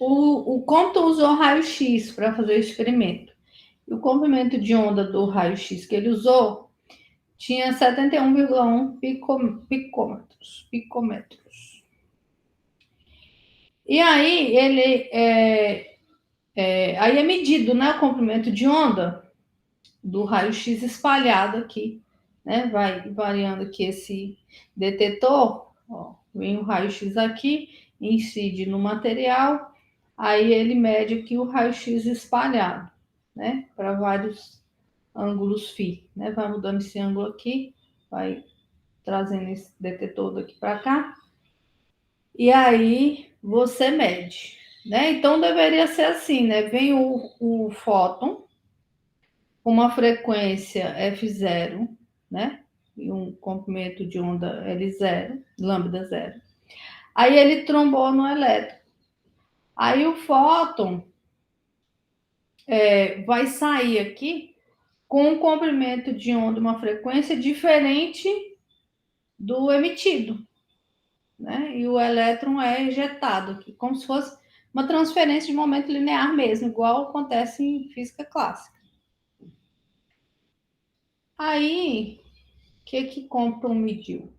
O Compton usou raio-x para fazer o experimento. E o comprimento de onda do raio-x que ele usou tinha 71,1 picômetros. E aí ele aí é medido, né, o comprimento de onda do raio-x espalhado aqui, né? Vai variando aqui esse detetor, ó, vem o raio-x aqui, incide no material, aí ele mede aqui o raio-x espalhado, né? Para vários ângulos φ, né? Vai mudando esse ângulo aqui, vai trazendo esse detetor daqui para cá, e aí você mede, né? Então deveria ser assim, né? Vem o fóton com uma frequência F0, né? E um comprimento de onda L0, lambda 0. Aí ele trombou no elétron. Aí o fóton vai sair aqui com um comprimento de onda, uma frequência diferente do emitido, né? E o elétron é ejetado aqui, como se fosse uma transferência de momento linear mesmo, igual acontece em física clássica. Aí, o que Compton mediu?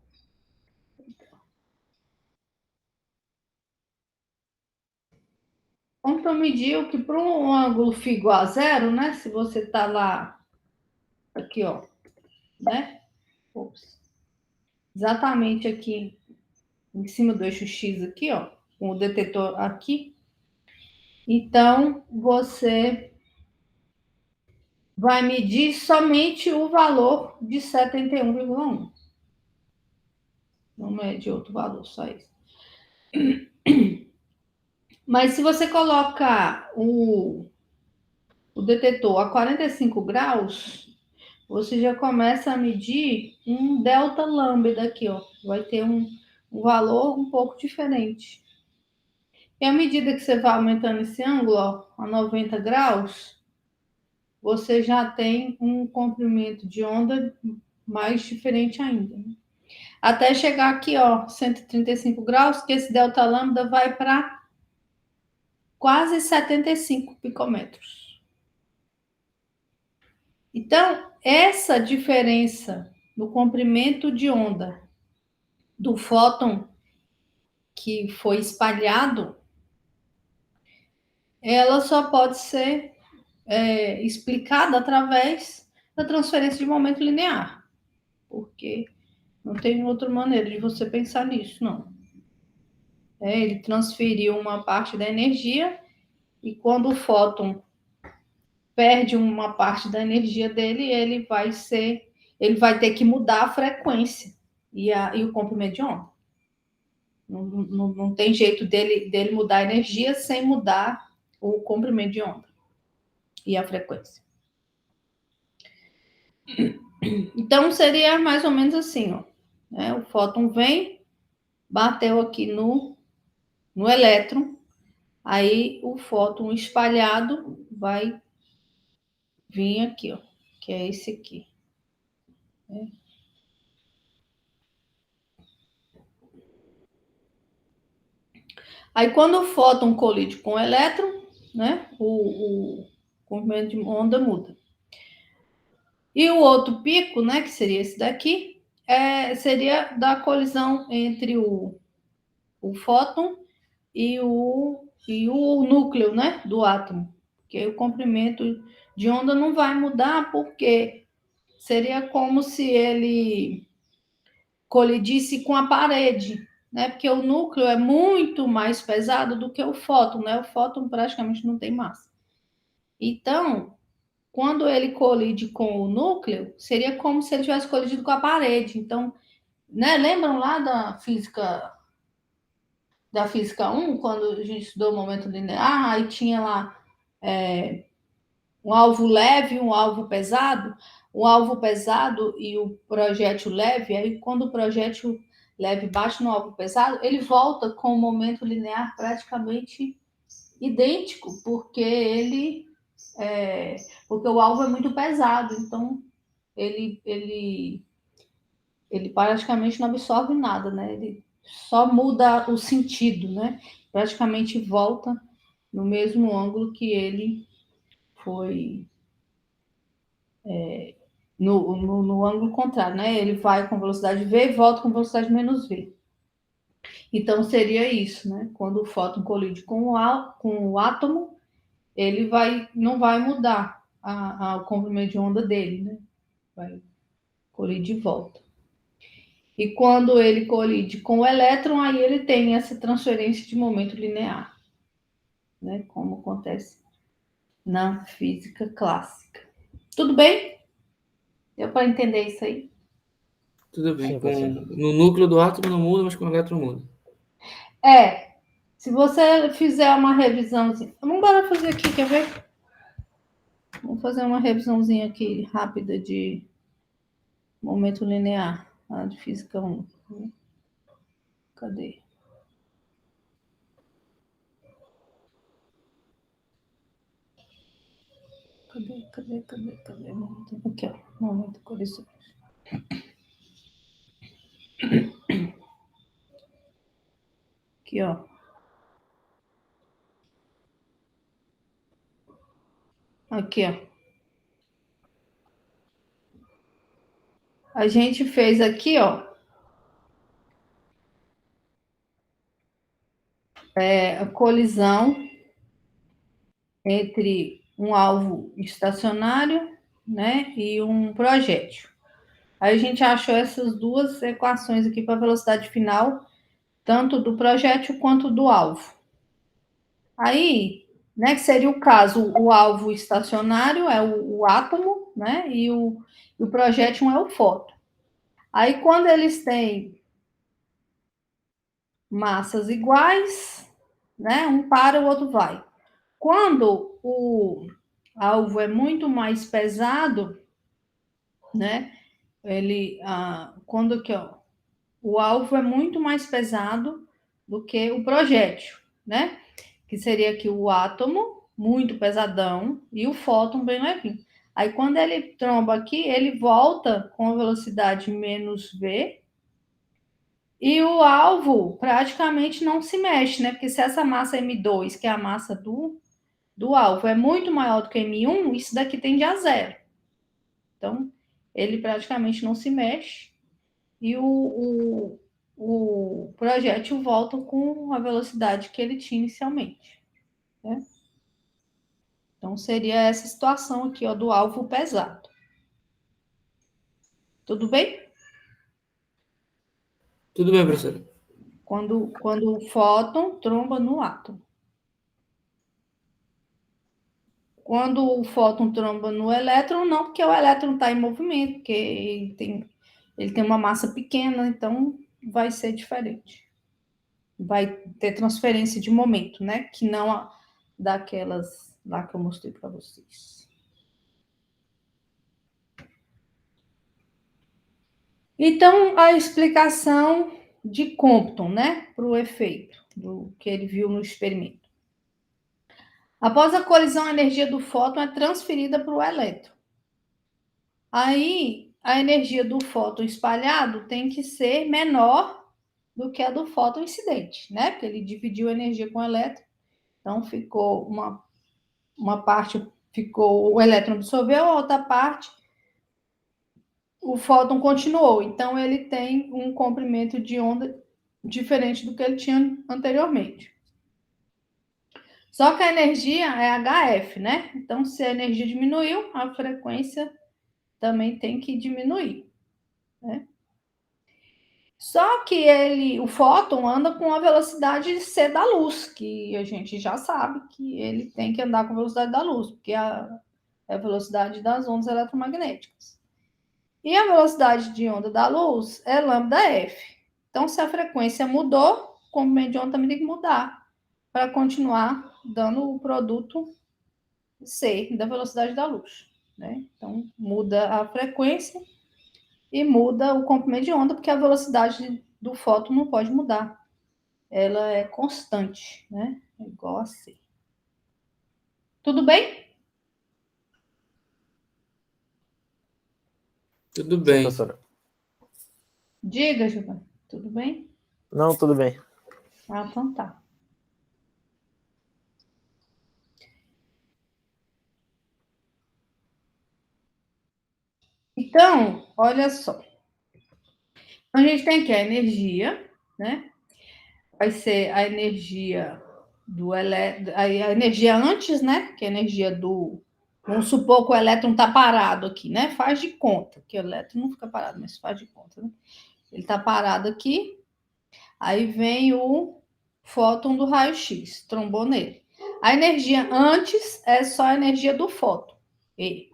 Compton mediu que para um ângulo φ igual a zero, né? Se você está lá, aqui, ó, né? Ops. Exatamente aqui, em cima do eixo X aqui, ó, com o detetor aqui. Então, você vai medir somente o valor de 71,1. Não mede outro valor, só isso. Mas se você colocar o detetor a 45 graus, você já começa a medir um delta lambda aqui, ó. Vai ter um valor um pouco diferente. E à medida que você vai aumentando esse ângulo, ó, a 90 graus, você já tem um comprimento de onda mais diferente ainda. Né? Até chegar aqui, ó, 135 graus, que esse delta lambda vai para quase 75 picômetros. Então, essa diferença no comprimento de onda do fóton que foi espalhado, ela só pode ser explicada através da transferência de momento linear, porque não tem outra maneira de você pensar nisso, não. Ele transferiu uma parte da energia e quando o fóton perde uma parte da energia dele, ele vai ter que mudar a frequência e o comprimento de onda. Não tem jeito dele mudar a energia sem mudar o comprimento de onda e a frequência. Então, seria mais ou menos assim, ó. Né? O fóton vem, bateu aqui no elétron, aí o fóton espalhado vai vir aqui, ó, que é esse aqui. Né? Aí, quando o fóton colide com o elétron, né, o comprimento de onda muda. E o outro pico, né, que seria esse daqui, seria da colisão entre o fóton e o núcleo, né, do átomo. Porque o comprimento de onda não vai mudar, porque seria como se ele colidisse com a parede, né? Porque o núcleo é muito mais pesado do que o fóton, né? O fóton praticamente não tem massa. Então, quando ele colide com o núcleo, seria como se ele tivesse colidido com a parede. Então, né? Lembram lá da física 1, quando a gente estudou o momento linear, aí tinha lá um alvo leve e um alvo pesado. O alvo pesado e o projétil leve, aí quando o projétil leve bate no alvo pesado, ele volta com o momento linear praticamente idêntico, porque porque o alvo é muito pesado, então ele praticamente não absorve nada, né? Ele só muda o sentido, né? Praticamente volta no mesmo ângulo que ele foi no ângulo contrário, né? Ele vai com velocidade v e volta com velocidade menos v. Então, seria isso, né? Quando o fóton colide com o átomo, ele não vai mudar o comprimento de onda dele, né? Vai colidir de volta. E quando ele colide com o elétron, aí ele tem essa transferência de momento linear, né? Como acontece na física clássica. Tudo bem? Deu para entender isso aí? Tudo bem. Sim, No núcleo do átomo não muda, mas com o elétron muda. Se você fizer uma revisãozinha... Vamos embora fazer aqui, quer ver? Vamos fazer uma revisãozinha aqui rápida de momento linear, de física 1. Cadê? Cadê? Aqui, ó. Momento colisões. Aqui, ó. Aqui, ó. A gente fez aqui, ó. A colisão entre um alvo estacionário, né, e um projétil. Aí a gente achou essas duas equações aqui para a velocidade final, tanto do projétil quanto do alvo. Aí, né, que seria o caso, o alvo estacionário é o átomo, né, e o projétil é o fóton. Aí, quando eles têm massas iguais, né, um para, o outro vai. Quando o alvo é muito mais pesado, né? Quando aqui, ó, o alvo é muito mais pesado do que o projétil, né? Que seria aqui o átomo, muito pesadão, e o fóton bem levinho. Aí, quando ele tromba aqui, ele volta com a velocidade menos v, e o alvo praticamente não se mexe, né? Porque se essa massa M2, que é a massa do alvo, é muito maior do que M1, isso daqui tende a zero. Então, ele praticamente não se mexe, e o projétil volta com a velocidade que ele tinha inicialmente, né? Então, seria essa situação aqui, ó, do alvo pesado. Tudo bem? Tudo bem, professora. Quando o fóton tromba no átomo. Quando o fóton tromba no elétron, não, porque o elétron está em movimento, porque ele tem uma massa pequena, então vai ser diferente. Vai ter transferência de momento, né? Que não daquelas lá que eu mostrei para vocês. Então, a explicação de Compton, né? Para o efeito do que ele viu no experimento. Após a colisão, a energia do fóton é transferida para o elétron. Aí, a energia do fóton espalhado tem que ser menor do que a do fóton incidente, né? Porque ele dividiu a energia com o elétron. Então, ficou uma parte, o elétron absorveu, a outra parte, o fóton continuou. Então, ele tem um comprimento de onda diferente do que ele tinha anteriormente. Só que a energia é HF, né? Então, se a energia diminuiu, a frequência também tem que diminuir, né? Só que o fóton anda com a velocidade c da luz, que a gente já sabe que ele tem que andar com a velocidade da luz, porque é a velocidade das ondas eletromagnéticas. E a velocidade de onda da luz é lambda-f. Então, se a frequência mudou, o comprimento de onda também tem que mudar para continuar dando o produto c da velocidade da luz, né? Então, muda a frequência e muda o comprimento de onda, porque a velocidade do fóton não pode mudar. Ela é constante, né? É igual a C. Tudo bem? Tudo bem. Professora. Diga, Giovanni. Tudo bem? Não, tudo bem. Ah, então tá. Então, olha só. A gente tem aqui a energia, né? Vai ser a energia a energia antes, né? Que é a energia do. Vamos supor que o elétron está parado aqui, né? Faz de conta, que o elétron não fica parado, mas faz de conta, né? Ele está parado aqui, aí vem o fóton do raio-x, trombou nele. A energia antes é só a energia do fóton, E.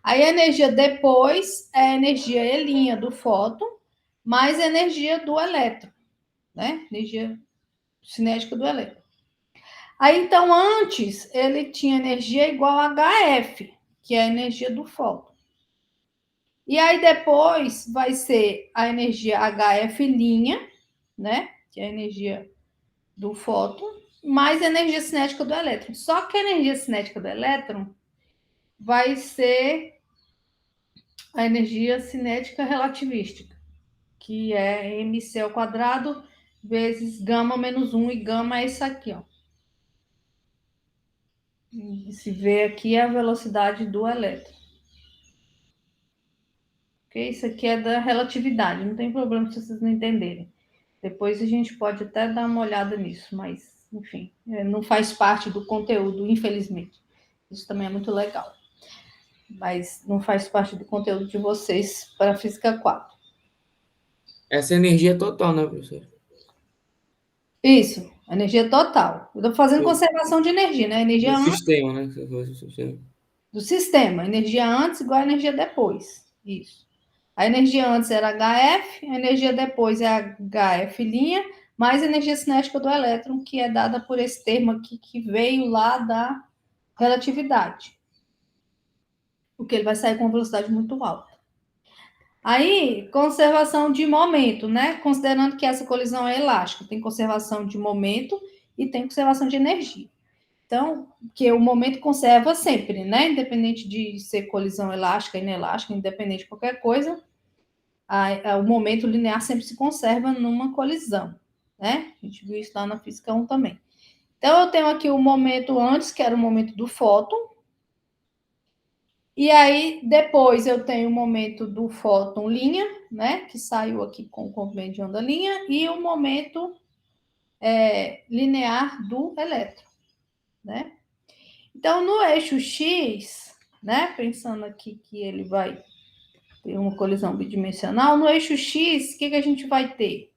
Aí a energia depois é a energia E' do fóton, mais a energia do elétron, né? Energia cinética do elétron. Aí, então, antes, ele tinha energia igual a HF, que é a energia do fóton. E aí, depois, vai ser a energia HF', né? Que é a energia do fóton, mais a energia cinética do elétron. Só que a energia cinética do elétron vai ser a energia cinética relativística, que é mc ao quadrado vezes gama menos 1, e gama é isso aqui, ó. Se vê aqui a velocidade do elétron. Okay? Isso aqui é da relatividade, não tem problema se vocês não entenderem. Depois a gente pode até dar uma olhada nisso, mas, enfim, não faz parte do conteúdo, infelizmente. Isso também é muito legal. Mas não faz parte do conteúdo de vocês para a Física 4. Essa é a energia total, né, professor? Isso, energia total. Eu estou fazendo conservação de energia, né? Energia Do antes sistema, né? do sistema. Energia antes igual a energia depois. Isso. A energia antes era HF, a energia depois é HF', mais a energia cinética do elétron, que é dada por esse termo aqui, que veio lá da relatividade. Porque ele vai sair com uma velocidade muito alta. Aí, conservação de momento, né? Considerando que essa colisão é elástica, tem conservação de momento e tem conservação de energia. Então, que o momento conserva sempre, né? Independente de ser colisão elástica, inelástica, independente de qualquer coisa, o momento linear sempre se conserva numa colisão, né? A gente viu isso lá na física 1 também. Então, eu tenho aqui o momento antes, que era o momento do fóton. E aí, depois, eu tenho o momento do fóton linha, né? Que saiu aqui com o comprimento de onda linha. E o momento linear do elétron, né? Então, no eixo X, né? Pensando aqui que ele vai ter uma colisão bidimensional, no eixo X, o que a gente vai ter?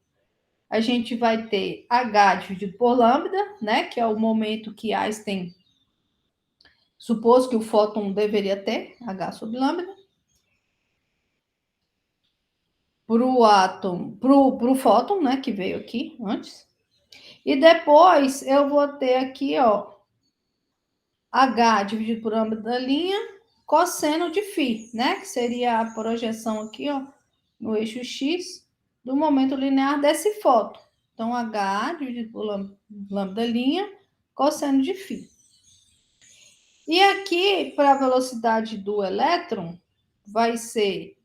A gente vai ter H dividido por lambda, né? Que é o momento que Einstein supôs que o fóton deveria ter, H sobre lambda. Para o átomo, para o fóton, né? Que veio aqui antes. E depois eu vou ter aqui, ó, H dividido por lambda da linha, cosseno de φ, né? Que seria a projeção aqui, ó, no eixo X, do momento linear desse fóton. Então, H dividido por lambda da linha, cosseno de φ. E aqui, para a velocidade do elétron, vai ser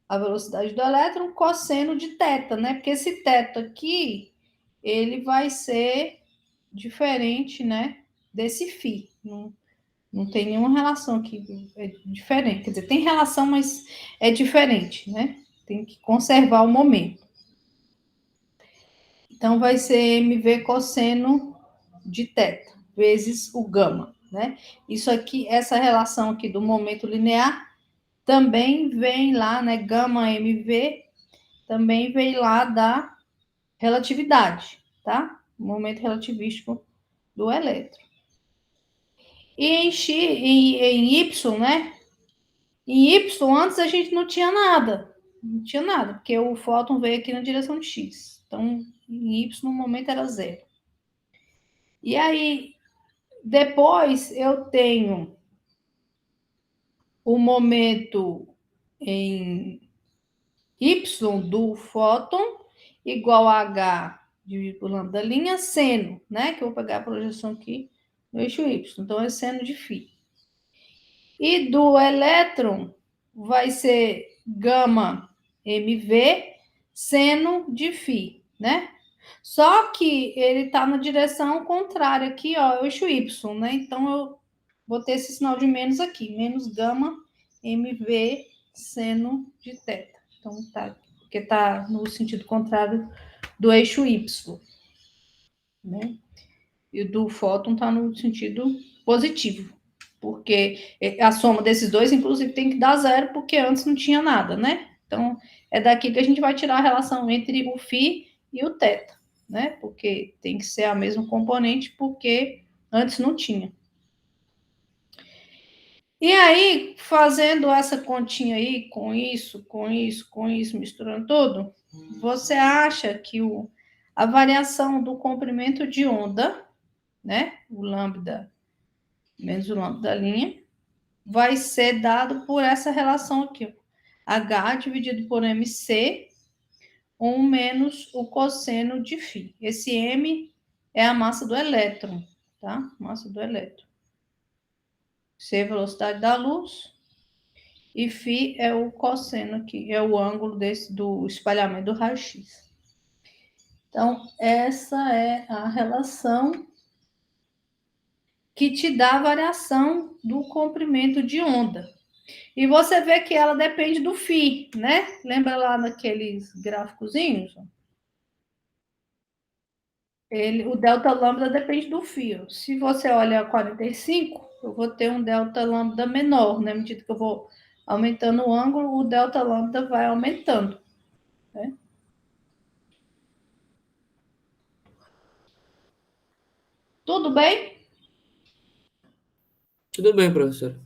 a velocidade do elétron cosseno de θ, né? Porque esse θ aqui, ele vai ser diferente, né? Desse φ. Não tem nenhuma relação aqui, é diferente. Quer dizer, tem relação, mas é diferente, né? Tem que conservar o momento. Então, vai ser mv cosseno de θ, vezes o gama, né? Isso aqui, essa relação aqui do momento linear, também vem lá, né? Gama mv, também vem lá da relatividade, tá? O momento relativístico do elétron. E em Y, né? Em Y, antes a gente não tinha nada. Não tinha nada, porque o fóton veio aqui na direção de X. Então, em Y, no momento era zero. E aí, depois eu tenho o momento em Y do fóton igual a H dividido por lambda da linha, seno, né? Que eu vou pegar a projeção aqui no eixo Y. Então, é seno de φ. E do elétron vai ser gama mv seno de φ, né? Só que ele está na direção contrária aqui, ó, o eixo Y, né? Então, eu vou ter esse sinal de menos aqui, menos gama mv seno de θ. Então, tá, porque está no sentido contrário do eixo Y, né? E do fóton está no sentido positivo, porque a soma desses dois, inclusive, tem que dar zero, porque antes não tinha nada, né? Então, é daqui que a gente vai tirar a relação entre o φ e o θ, né? Porque tem que ser a mesma componente, porque antes não tinha. E aí, fazendo essa continha aí, com isso, misturando tudo, você acha que a variação do comprimento de onda, né? O lambda menos o lambda da linha, vai ser dado por essa relação aqui. H dividido por MC, 1 menos o cosseno de φ. Esse M é a massa do elétron, tá? Massa do elétron. C é a velocidade da luz. E φ é o cosseno aqui, é o ângulo do espalhamento do raio-x. Então, essa é a relação que te dá a variação do comprimento de onda. E você vê que ela depende do φ, né? Lembra lá naqueles gráficozinhos? O delta lambda depende do φ. Se você olha 45, eu vou ter um delta lambda menor, né? À medida que eu vou aumentando o ângulo, o delta lambda vai aumentando, né? Tudo bem? Tudo bem, professor.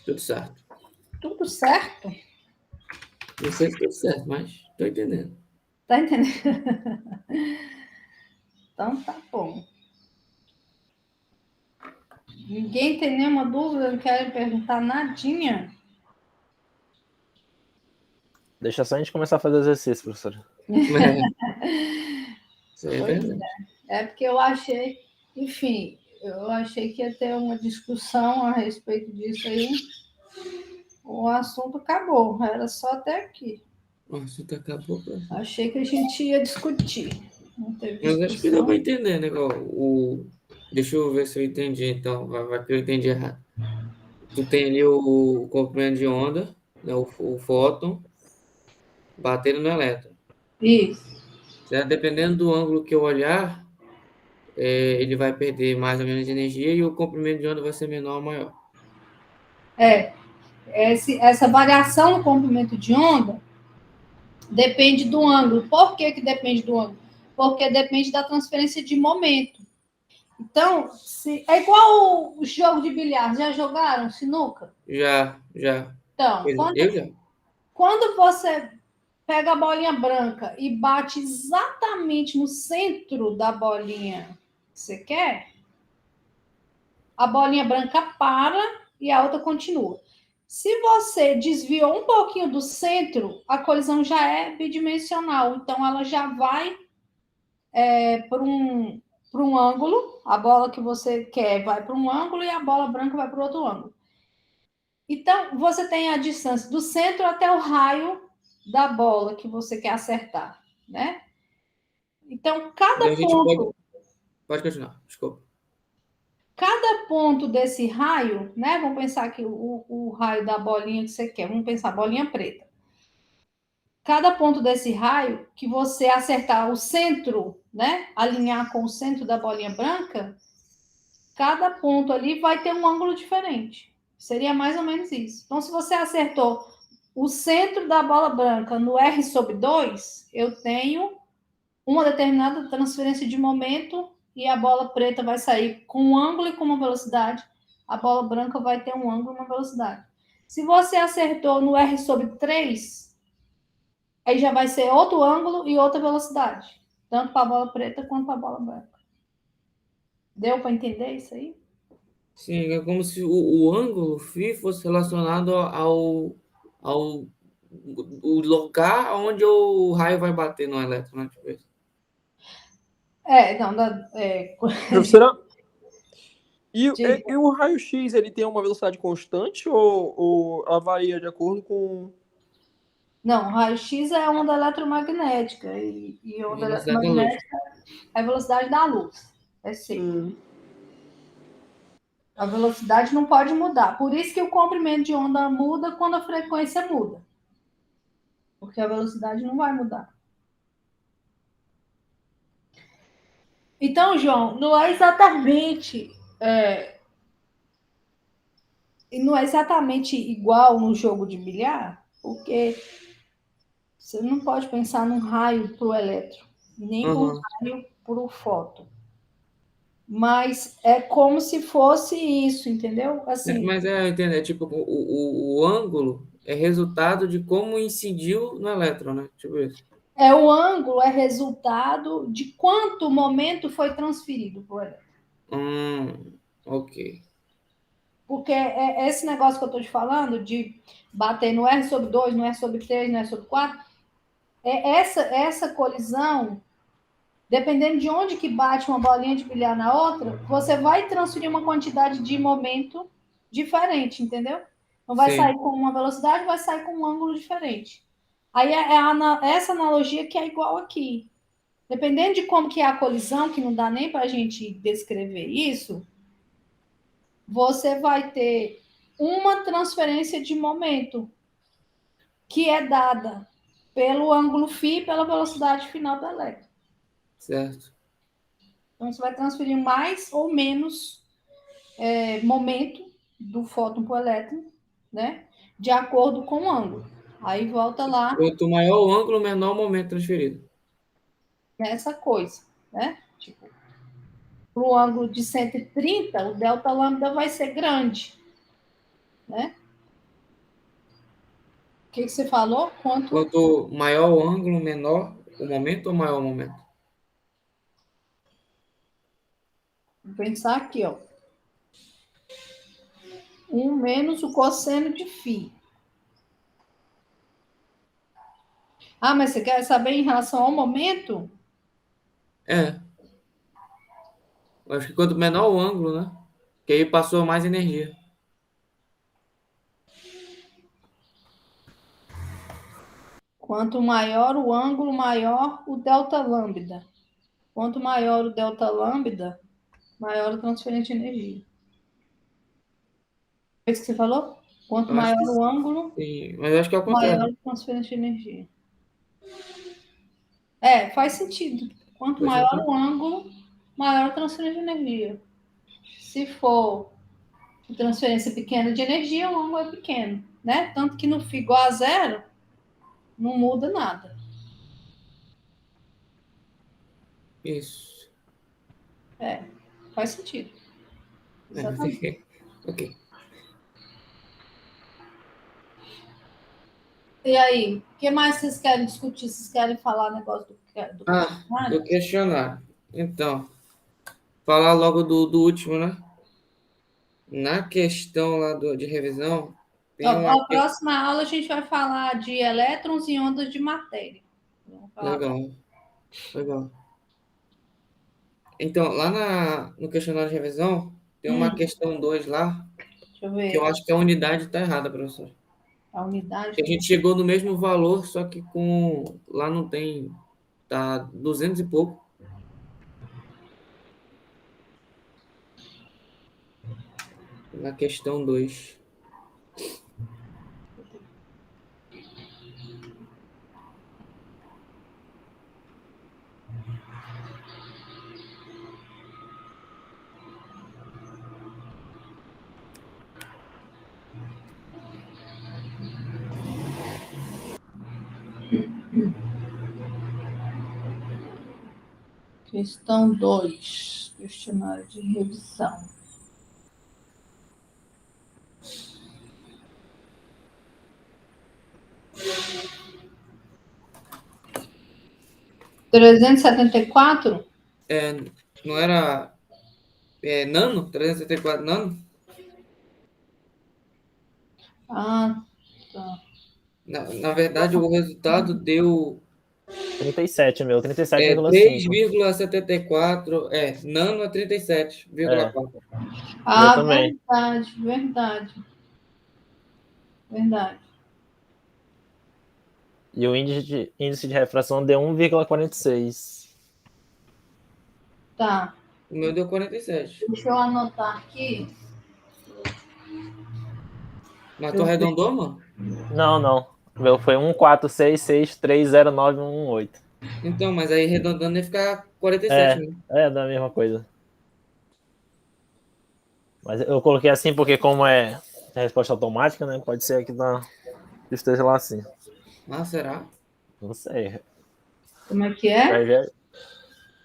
Tudo certo. Tudo certo? Não sei se tudo certo, mas estou entendendo. Tá entendendo? Então tá bom. Ninguém tem nenhuma dúvida, não quer perguntar nadinha? Deixa só a gente começar a fazer exercício, professor. Isso aí é Pois verdade. é porque eu achei, enfim, eu achei que ia ter uma discussão a respeito disso aí. O assunto acabou, era só até aqui. O assunto acabou, professor. Achei que a gente ia discutir. Não teve Mas acho que deu discussão. para entender, né? Deixa eu ver se eu entendi, então. Vai que eu entendi errado. Tu tem ali o comprimento de onda, né? O fóton, batendo no elétron. Isso. Certo? Dependendo do ângulo que eu olhar, ele vai perder mais ou menos energia e o comprimento de onda vai ser menor ou maior. Essa variação no comprimento de onda depende do ângulo. Por que que depende do ângulo? Porque depende da transferência de momento. Então, é igual o jogo de bilhar. Já jogaram sinuca? Já. Então, Eu já. quando você pega a bolinha branca e bate exatamente no centro da bolinha que você quer, a bolinha branca para e a outra continua. Se você desviou um pouquinho do centro, a colisão já é bidimensional, então ela já vai para um ângulo, a bola que você quer vai para um ângulo e a bola branca vai para outro ângulo. Então, você tem a distância do centro até o raio da bola que você quer acertar, né? Então, Então a gente pode continuar, desculpa. cada ponto desse raio, né? Vamos pensar que o raio da bolinha que você quer, vamos pensar bolinha preta. Cada ponto desse raio que você acertar o centro, né? Alinhar com o centro da bolinha branca, cada ponto ali vai ter um ângulo diferente. Seria mais ou menos isso. Então, se você acertou o centro da bola branca no R sobre 2, eu tenho uma determinada transferência de momento e a bola preta vai sair com um ângulo e com uma velocidade. A bola branca vai ter um ângulo e uma velocidade. Se você acertou no R sobre 3, aí já vai ser outro ângulo e outra velocidade. Tanto para a bola preta quanto para a bola branca. Deu para entender isso aí? Sim, é como se o ângulo φ fosse relacionado ao o lugar onde o raio vai bater no elétron, né? Tipo isso. Professora, e Diga. o raio-x, ele tem uma velocidade constante ou ela varia de acordo com... Não, raio-x é onda eletromagnética e onda Velocidade da luz. eletromagnética é a velocidade da luz. É C. A velocidade não pode mudar. Por isso que o comprimento de onda muda quando a frequência muda. Porque a velocidade não vai mudar. Então, João, não é exatamente igual no jogo de bilhar, porque você não pode pensar num raio para o elétron, nem num raio para o fóton. Mas é como se fosse isso, entendeu? Assim, Mas eu entendo, é tipo, o ângulo é resultado de como incidiu no elétron, né? Tipo isso. o ângulo é resultado de quanto momento foi transferido para o elétron. Ok. Porque esse negócio que eu estou te falando, de bater no R sobre 2, no R sobre 3, no R sobre 4, essa colisão, dependendo de onde que bate uma bolinha de bilhar na outra, você vai transferir uma quantidade de momento diferente, entendeu? Não vai Sim. sair com uma velocidade, vai sair com um ângulo diferente. Aí essa analogia que é igual aqui. Dependendo de como que é a colisão, que não dá nem para a gente descrever isso, você vai ter uma transferência de momento que é dada pelo ângulo φ e pela velocidade final do elétron. Certo. Então, você vai transferir mais ou menos momento do fóton para o elétron, né? De acordo com o ângulo. Aí volta lá Quanto maior o ângulo, menor o momento transferido. nessa coisa, né? Tipo, para o ângulo de 130, o delta lambda vai ser grande, né? O que você falou? Quanto maior o ângulo, menor o momento ou maior o momento? Vou pensar aqui, ó. 1 menos o cosseno de φ. Ah, mas você quer saber em relação ao momento? É, eu acho que quanto menor o ângulo, né? Que aí passou mais energia. Quanto maior o ângulo, maior o delta lambda. Quanto maior o delta lambda, maior a transferência de energia. É isso que você falou? Quanto Eu acho maior que o ângulo, sim, mas eu acho que é o maior contrário. a transferência de energia. É, faz sentido. Quanto Faz maior sentido? o ângulo, maior a transferência de energia. Se for transferência pequena de energia, o ângulo é pequeno, né? Tanto que no φ igual a zero, não muda nada. Isso. É, faz sentido. Exatamente. Ok. E aí, o que mais vocês querem discutir? Vocês querem falar negócio do Ah, questionário? do questionário. Então, falar logo do último, né? Na questão lá de revisão, Ó, tem uma. a próxima aula a gente vai falar de elétrons e ondas de matéria. Vamos falar. Legal, legal. Então, lá no questionário de revisão, tem uma Hum, questão 2 lá, deixa eu que eu ver. acho que a unidade está errada, professor. A unidade. A gente chegou no mesmo valor, só que com. Lá não tem. Tá 200 e pouco. Na questão 2. Questão 2. Questionário de revisão. Trezentos e setenta e quatro. Não era. Nano? 374 nano? Ah, tá. Na verdade, o resultado deu 37, meu. 37,5. 3,74. Nano é É, 37,4. o meu Ah, também. verdade, verdade, verdade. E o índice de refração deu 1,46. Tá. O meu deu 47. Deixa eu anotar aqui. Mas Deixa tu eu ver. arredondou, mano? Não, não. O meu foi 1,46630918. Então, mas aí arredondando ia ficar 47 mesmo. Da mesma coisa. Mas eu coloquei assim porque como é resposta automática, né? Pode ser que esteja lá assim. Ah, será? Não sei. Como é que é? Vai ver.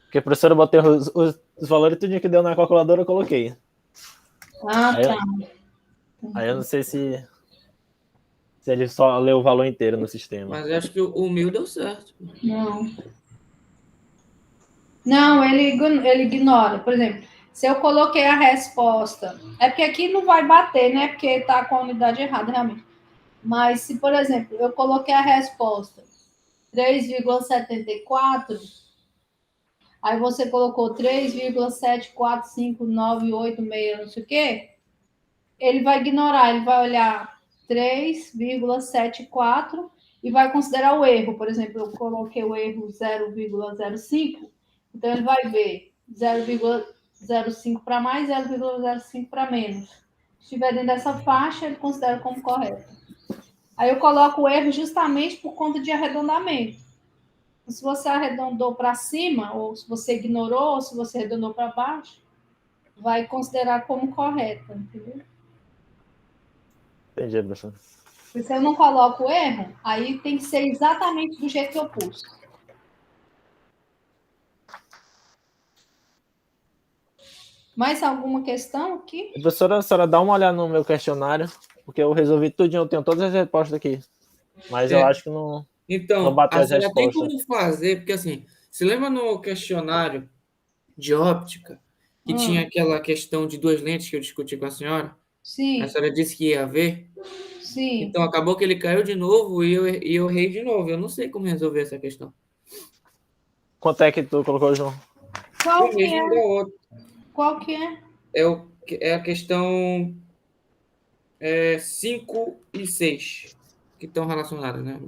Porque a professora botei os valores tudinho que deu na calculadora, eu coloquei. Ah, Aí, tá. aí eu não sei se ele só leu o valor inteiro no sistema. Mas eu acho que o meu deu certo. Não. Não, ele ignora. Por exemplo, se eu coloquei a resposta, é porque aqui não vai bater, né? Porque tá com a unidade errada, realmente. Mas se, por exemplo, eu coloquei a resposta 3,74, aí você colocou 3,74598,6, não sei o quê, ele vai ignorar, ele vai olhar 3,74 e vai considerar o erro. Por exemplo, eu coloquei o erro 0,05, então ele vai ver 0,05 para mais, 0,05 para menos. Se estiver dentro dessa faixa, ele considera como correto. Aí eu coloco o erro justamente por conta de arredondamento. Se você arredondou para cima, ou se você ignorou, ou se você arredondou para baixo, vai considerar como correta, entendeu? Entendi, professor. Se eu não coloco o erro, aí tem que ser exatamente do jeito que eu pus. Mais alguma questão aqui? Professora, a senhora dá uma olhada no meu questionário, porque eu resolvi tudinho, eu tenho todas as respostas aqui. Mas eu É, acho que não então, bateu a as senhora tem respostas. como fazer, porque assim, se lembra no questionário de óptica, que tinha aquela questão de duas lentes que eu discuti com a senhora? A Sim, senhora disse que ia ver. Sim. Então, acabou que ele caiu de novo e eu errei de novo. Eu não sei como resolver essa questão. Quanto é que tu colocou, João? Qual O que mesmo da é? outra. Qual que é? É a questão 5 e 6 que estão relacionadas, né?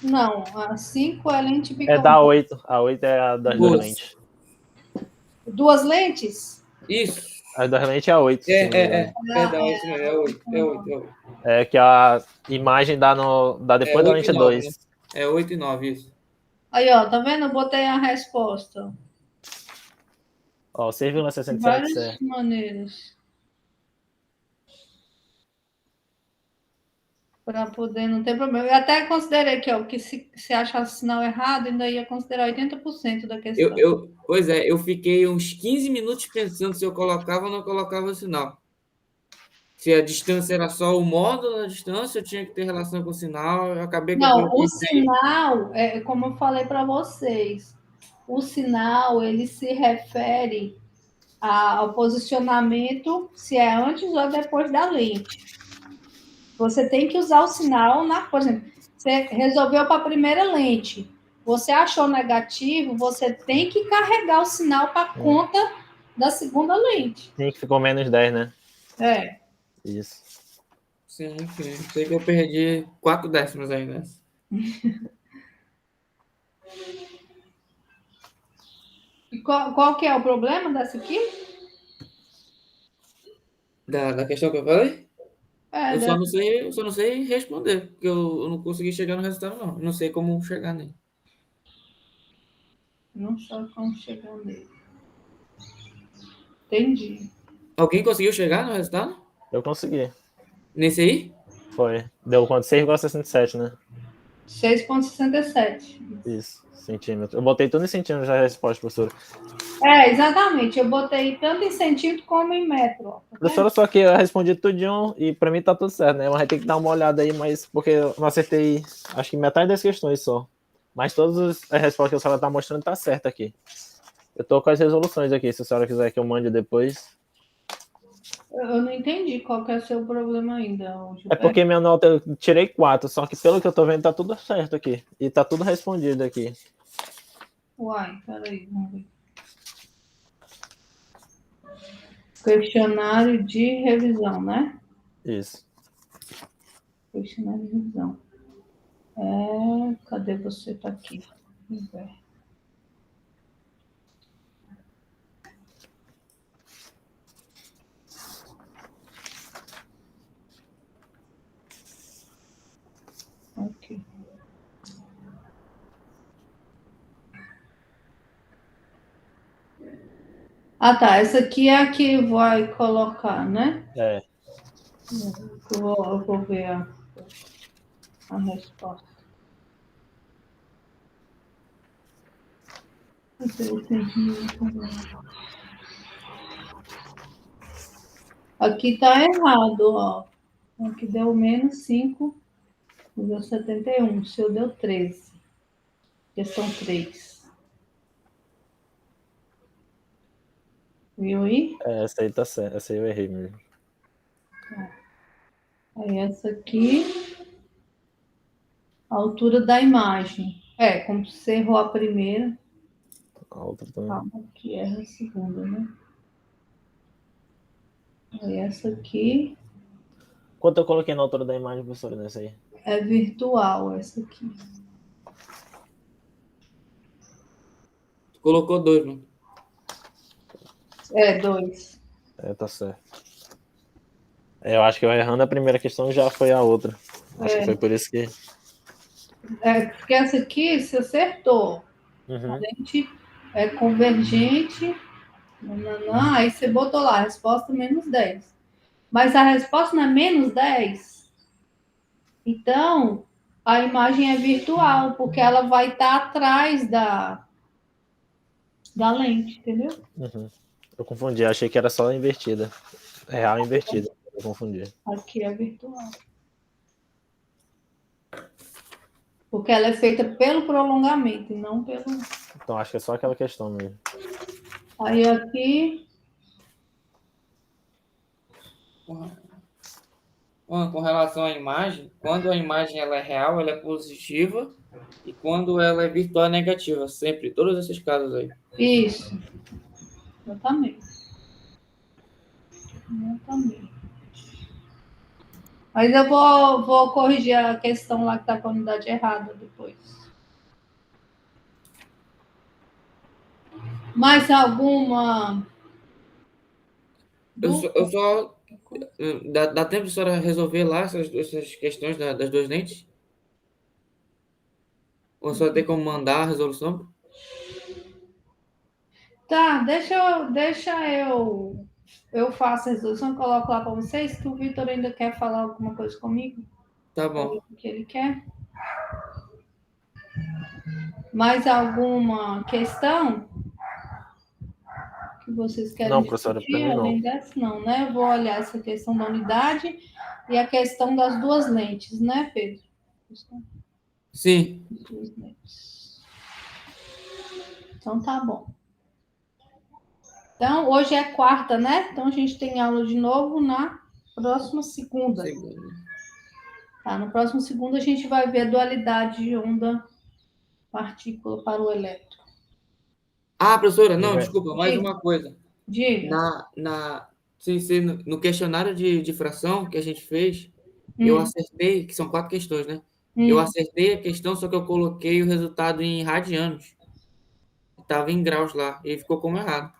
Não, a 5 é lente É da bicomposta. 8. A 8 é a das duas Boas. lentes. Duas lentes? Isso. As duas lentes é a 8, se não me engano. Perdão, é isso mesmo. É 8. É 8. É 8. É que a imagem dá É depois da 8 e lente 9, né? 2. É 8 e 9, isso. Aí, ó, tá vendo? Eu botei a resposta. Ó, De 6,67, várias certo. maneiras. Para poder não ter problema. Eu até considerei que, ó, que se achasse sinal errado, ainda ia considerar 80% da questão. Pois é, eu fiquei uns 15 minutos pensando se eu colocava ou não colocava o sinal. Se a distância era só o módulo da distância, eu tinha que ter relação com o sinal. Eu acabei que eu Não, o coloquei 6. sinal, como eu falei para vocês, o sinal ele se refere ao posicionamento, se é antes ou depois da lente. Você tem que usar o sinal por exemplo, você resolveu para a primeira lente, você achou negativo, você tem que carregar o sinal para a conta da segunda lente. Sim, que ficou menos 10, né? É. Isso. Sim, sim. Sei que eu perdi 4 décimos aí, né? E qual que é o problema dessa aqui? Da questão que eu falei? É, Eu só não sei responder, porque eu não consegui chegar no resultado, não. Eu não sei como chegar nele. não sei como chegar nele. Entendi. Alguém conseguiu chegar no resultado? Eu consegui. Nesse aí? Foi. Deu quanto? 6,67, né? 6,67. Isso. Centímetros. Eu botei tudo em centímetros a resposta, professora. Exatamente. Eu botei tanto em centímetro como em metro. Ó. Tá Professora, só que eu respondi tudinho e pra mim tá tudo certo, né? Mas vai ter que dar uma olhada aí, mas porque eu não acertei, acho que metade das questões só. Mas todas as respostas que a senhora tá mostrando tá certa aqui. Eu tô com as resoluções aqui, se a senhora quiser que eu mande depois. Eu não entendi qual que é o seu problema ainda, É porque minha nota eu tirei 4, só que pelo que eu tô vendo tá tudo certo aqui. E tá tudo respondido aqui. Uai, peraí, vamos ver. Questionário de revisão, né? Isso. Questionário de revisão. Cadê você? Tá aqui. Vamos ver. Aqui. Ah, tá. Essa aqui é a que vai colocar, né? É. Eu vou ver a resposta. Aqui tá errado, ó. Aqui deu menos 5,71. O seu deu 13. Questão 3. Viu aí? Essa aí tá certa. Essa aí eu errei mesmo. Aí essa aqui, a altura da imagem. Como você errou a primeira, A outra também. calma que erra a segunda, né? Aí essa aqui Quanto eu coloquei na altura da imagem, professora, nessa aí? é virtual, essa aqui. Colocou 2, mano. 2. Tá certo. Eu acho que eu errando a primeira questão já foi a outra. Acho que foi por isso que. Porque essa aqui se acertou. Uhum. A gente é convergente. Aí você botou lá, a resposta menos 10. Mas a resposta não é menos 10. Então, a imagem é virtual, porque ela vai estar atrás da lente, entendeu? Uhum. Eu confundi, achei que era só invertida. Real invertida. Eu confundi. Aqui é virtual. Porque ela é feita pelo prolongamento e não pelo. Então acho que é só aquela questão mesmo. Aí aqui. Com relação à imagem, quando a imagem ela é real, ela é positiva, e quando ela é virtual, é negativa, sempre, todos esses casos aí. Isso, exatamente. Exatamente. Mas eu vou corrigir a questão lá que está com a unidade errada depois. Mais alguma dúvida? Eu só dá tempo de a senhora resolver lá essas questões das duas lentes? Ou só tem como mandar a resolução? Tá, eu faço a resolução, coloco lá para vocês, que o Vitor ainda quer falar alguma coisa comigo, Tá bom. o que ele quer. Mais alguma questão que vocês querem Não, professora, para discutir? mim não. Além dessa, não, né? Eu vou olhar essa questão da unidade e a questão das duas lentes, né, Pedro? Sim. Duas lentes. Então, tá bom. Então, hoje é quarta, né? Então, a gente tem aula de novo na próxima segunda. Tá, no próximo segunda, a gente vai ver a dualidade de onda-partícula para o elétron. Ah, professora, não, desculpa, mais uma coisa. Diga. No questionário de difração que a gente fez, eu acertei, que são 4 questões, né? Eu acertei a questão, só que eu coloquei o resultado em radianos. Estava em graus lá, e ficou como errado.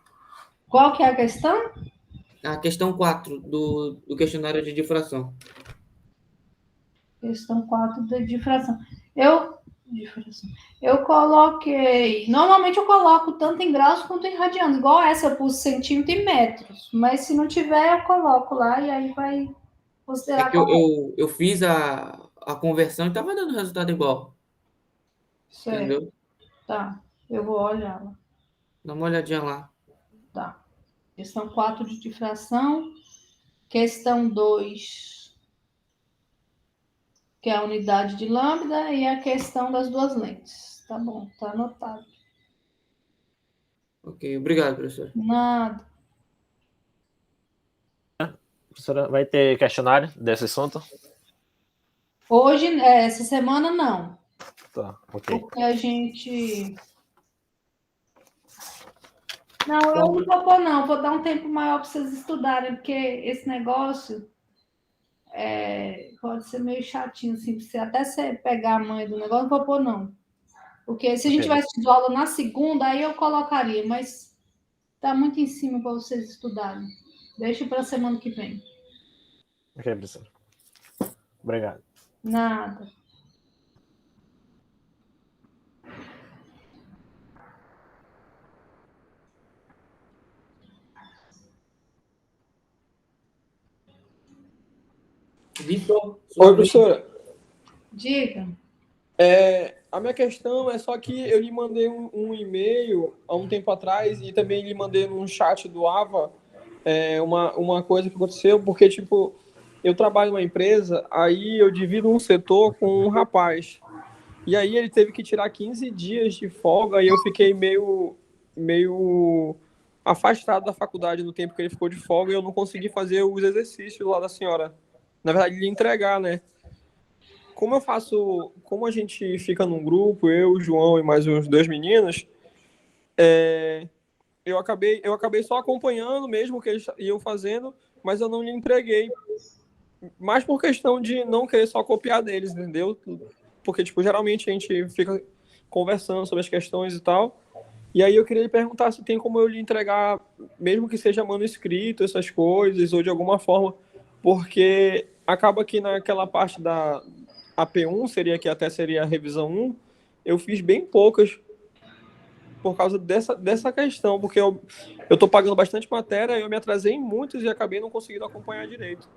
Qual que é a questão? A questão 4 do questionário de difração. Questão 4 da difração. Eu coloquei. Normalmente eu coloco tanto em graus quanto em radianos. Igual essa, eu pus centímetro e metros. Mas se não tiver, eu coloco lá e aí vai É considerar que como. eu fiz a conversão e estava dando resultado igual. Certo. Entendeu? Tá. Eu vou olhar lá. Dá uma olhadinha lá. Tá. Questão 4 de difração. Questão 2, que é a unidade de lambda, e a questão das duas lentes. Tá bom, tá anotado. Ok, obrigado, professor. Nada. Professora, vai ter questionário desse assunto? Hoje, essa semana, não. Tá, ok. Porque a gente. Não, eu não vou pôr, não. Vou dar um tempo maior para vocês estudarem, porque esse negócio pode ser meio chatinho, assim, pra você até você pegar a mãe do negócio, não vou pôr, não. Porque se a gente tivesse tido aula na segunda, aí eu colocaria, mas tá muito em cima para vocês estudarem. Deixa para a semana que vem. Ok, professor. Obrigado. Nada. Vitor. Oi, professora. Diga. A minha questão é só que eu lhe mandei um e-mail há um tempo atrás e também lhe mandei num chat do AVA uma coisa que aconteceu, porque, tipo, eu trabalho numa empresa, aí eu divido um setor com um rapaz. E aí ele teve que tirar 15 dias de folga e eu fiquei meio afastado da faculdade no tempo que ele ficou de folga e eu não consegui fazer os exercícios lá da senhora. Na verdade, lhe entregar, né? Como a gente fica num grupo, eu, o João e mais uns 2 meninos, eu acabei só acompanhando mesmo o que eles iam fazendo, mas eu não lhe entreguei. Mais por questão de não querer só copiar deles, entendeu? Porque, tipo, geralmente a gente fica conversando sobre as questões e tal. E aí eu queria lhe perguntar se tem como eu lhe entregar, mesmo que seja manuscrito, essas coisas, ou de alguma forma, porque acaba que naquela parte da AP1, que até seria a revisão 1, eu fiz bem poucas por causa dessa questão, porque eu tô pagando bastante matéria, eu me atrasei em muitas e acabei não conseguindo acompanhar direito.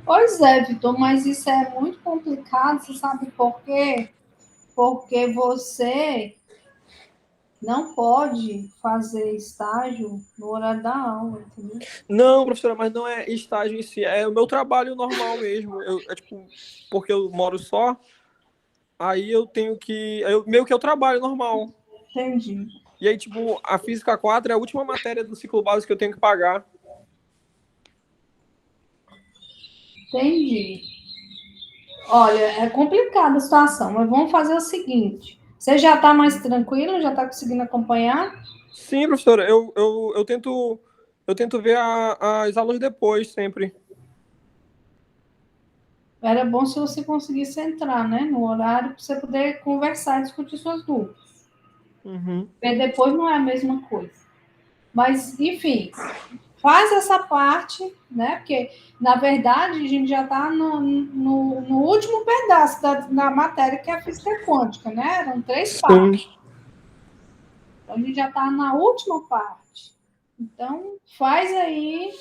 Pois é, Vitor, mas isso é muito complicado, você sabe por quê? Porque você não pode fazer estágio no horário da aula, entendeu? Não, professora, mas não é estágio em si, é o meu trabalho normal mesmo. Tipo, porque eu moro só, aí eu tenho que. Meio que eu trabalho normal. Entendi. E aí, tipo, a Física 4 é a última matéria do ciclo básico que eu tenho que pagar. Entendi. Olha, é complicada a situação, mas vamos fazer o seguinte. Você já está mais tranquilo? Já está conseguindo acompanhar? Sim, professora, eu tento ver as aulas depois, sempre. Era bom se você conseguisse entrar, né, no horário para você poder conversar e discutir suas dúvidas. Uhum. Porque depois não é a mesma coisa. Mas, enfim, faz essa parte, né? Porque, na verdade, a gente já está no último pedaço da matéria, que é a física quântica, né? Eram 3 partes. Sim. Então, a gente já está na última parte. Então, faz aí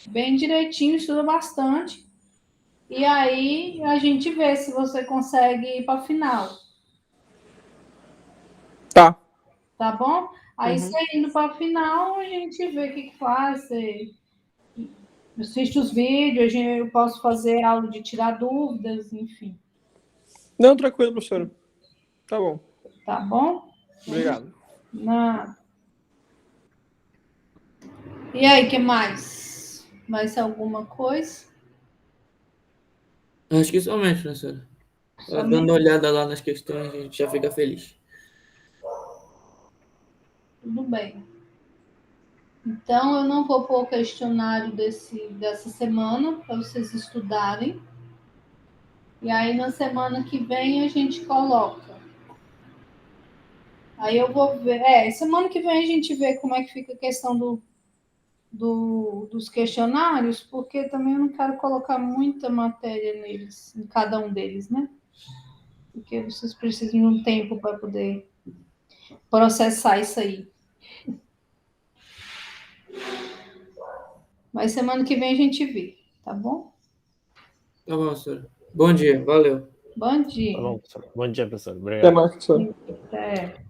bem direitinho, estuda bastante. E aí a gente vê se você consegue ir para a final. Tá. Tá bom? Aí, Uhum. você indo para a final, a gente vê o que faz. Você assiste os vídeos, eu posso fazer aula de tirar dúvidas, enfim. Não, tranquilo, professora. Tá bom. Tá bom? Obrigado. Nada. E aí, que mais? Mais alguma coisa? Acho que somente, professora. Dando Somente? uma olhada lá nas questões, a gente já fica feliz. Tudo bem. Então, eu não vou pôr o questionário dessa semana para vocês estudarem. E aí, na semana que vem, a gente coloca. Aí eu vou ver. Semana que vem a gente vê como é que fica a questão dos questionários, porque também eu não quero colocar muita matéria neles, em cada um deles, né? Porque vocês precisam de um tempo para poder processar isso aí. Mas semana que vem a gente vê, tá bom? Tá bom, professora. Bom dia, valeu. Bom Tá dia. bom, professor. Bom dia, professor. Até Obrigado. mais, professora. Até.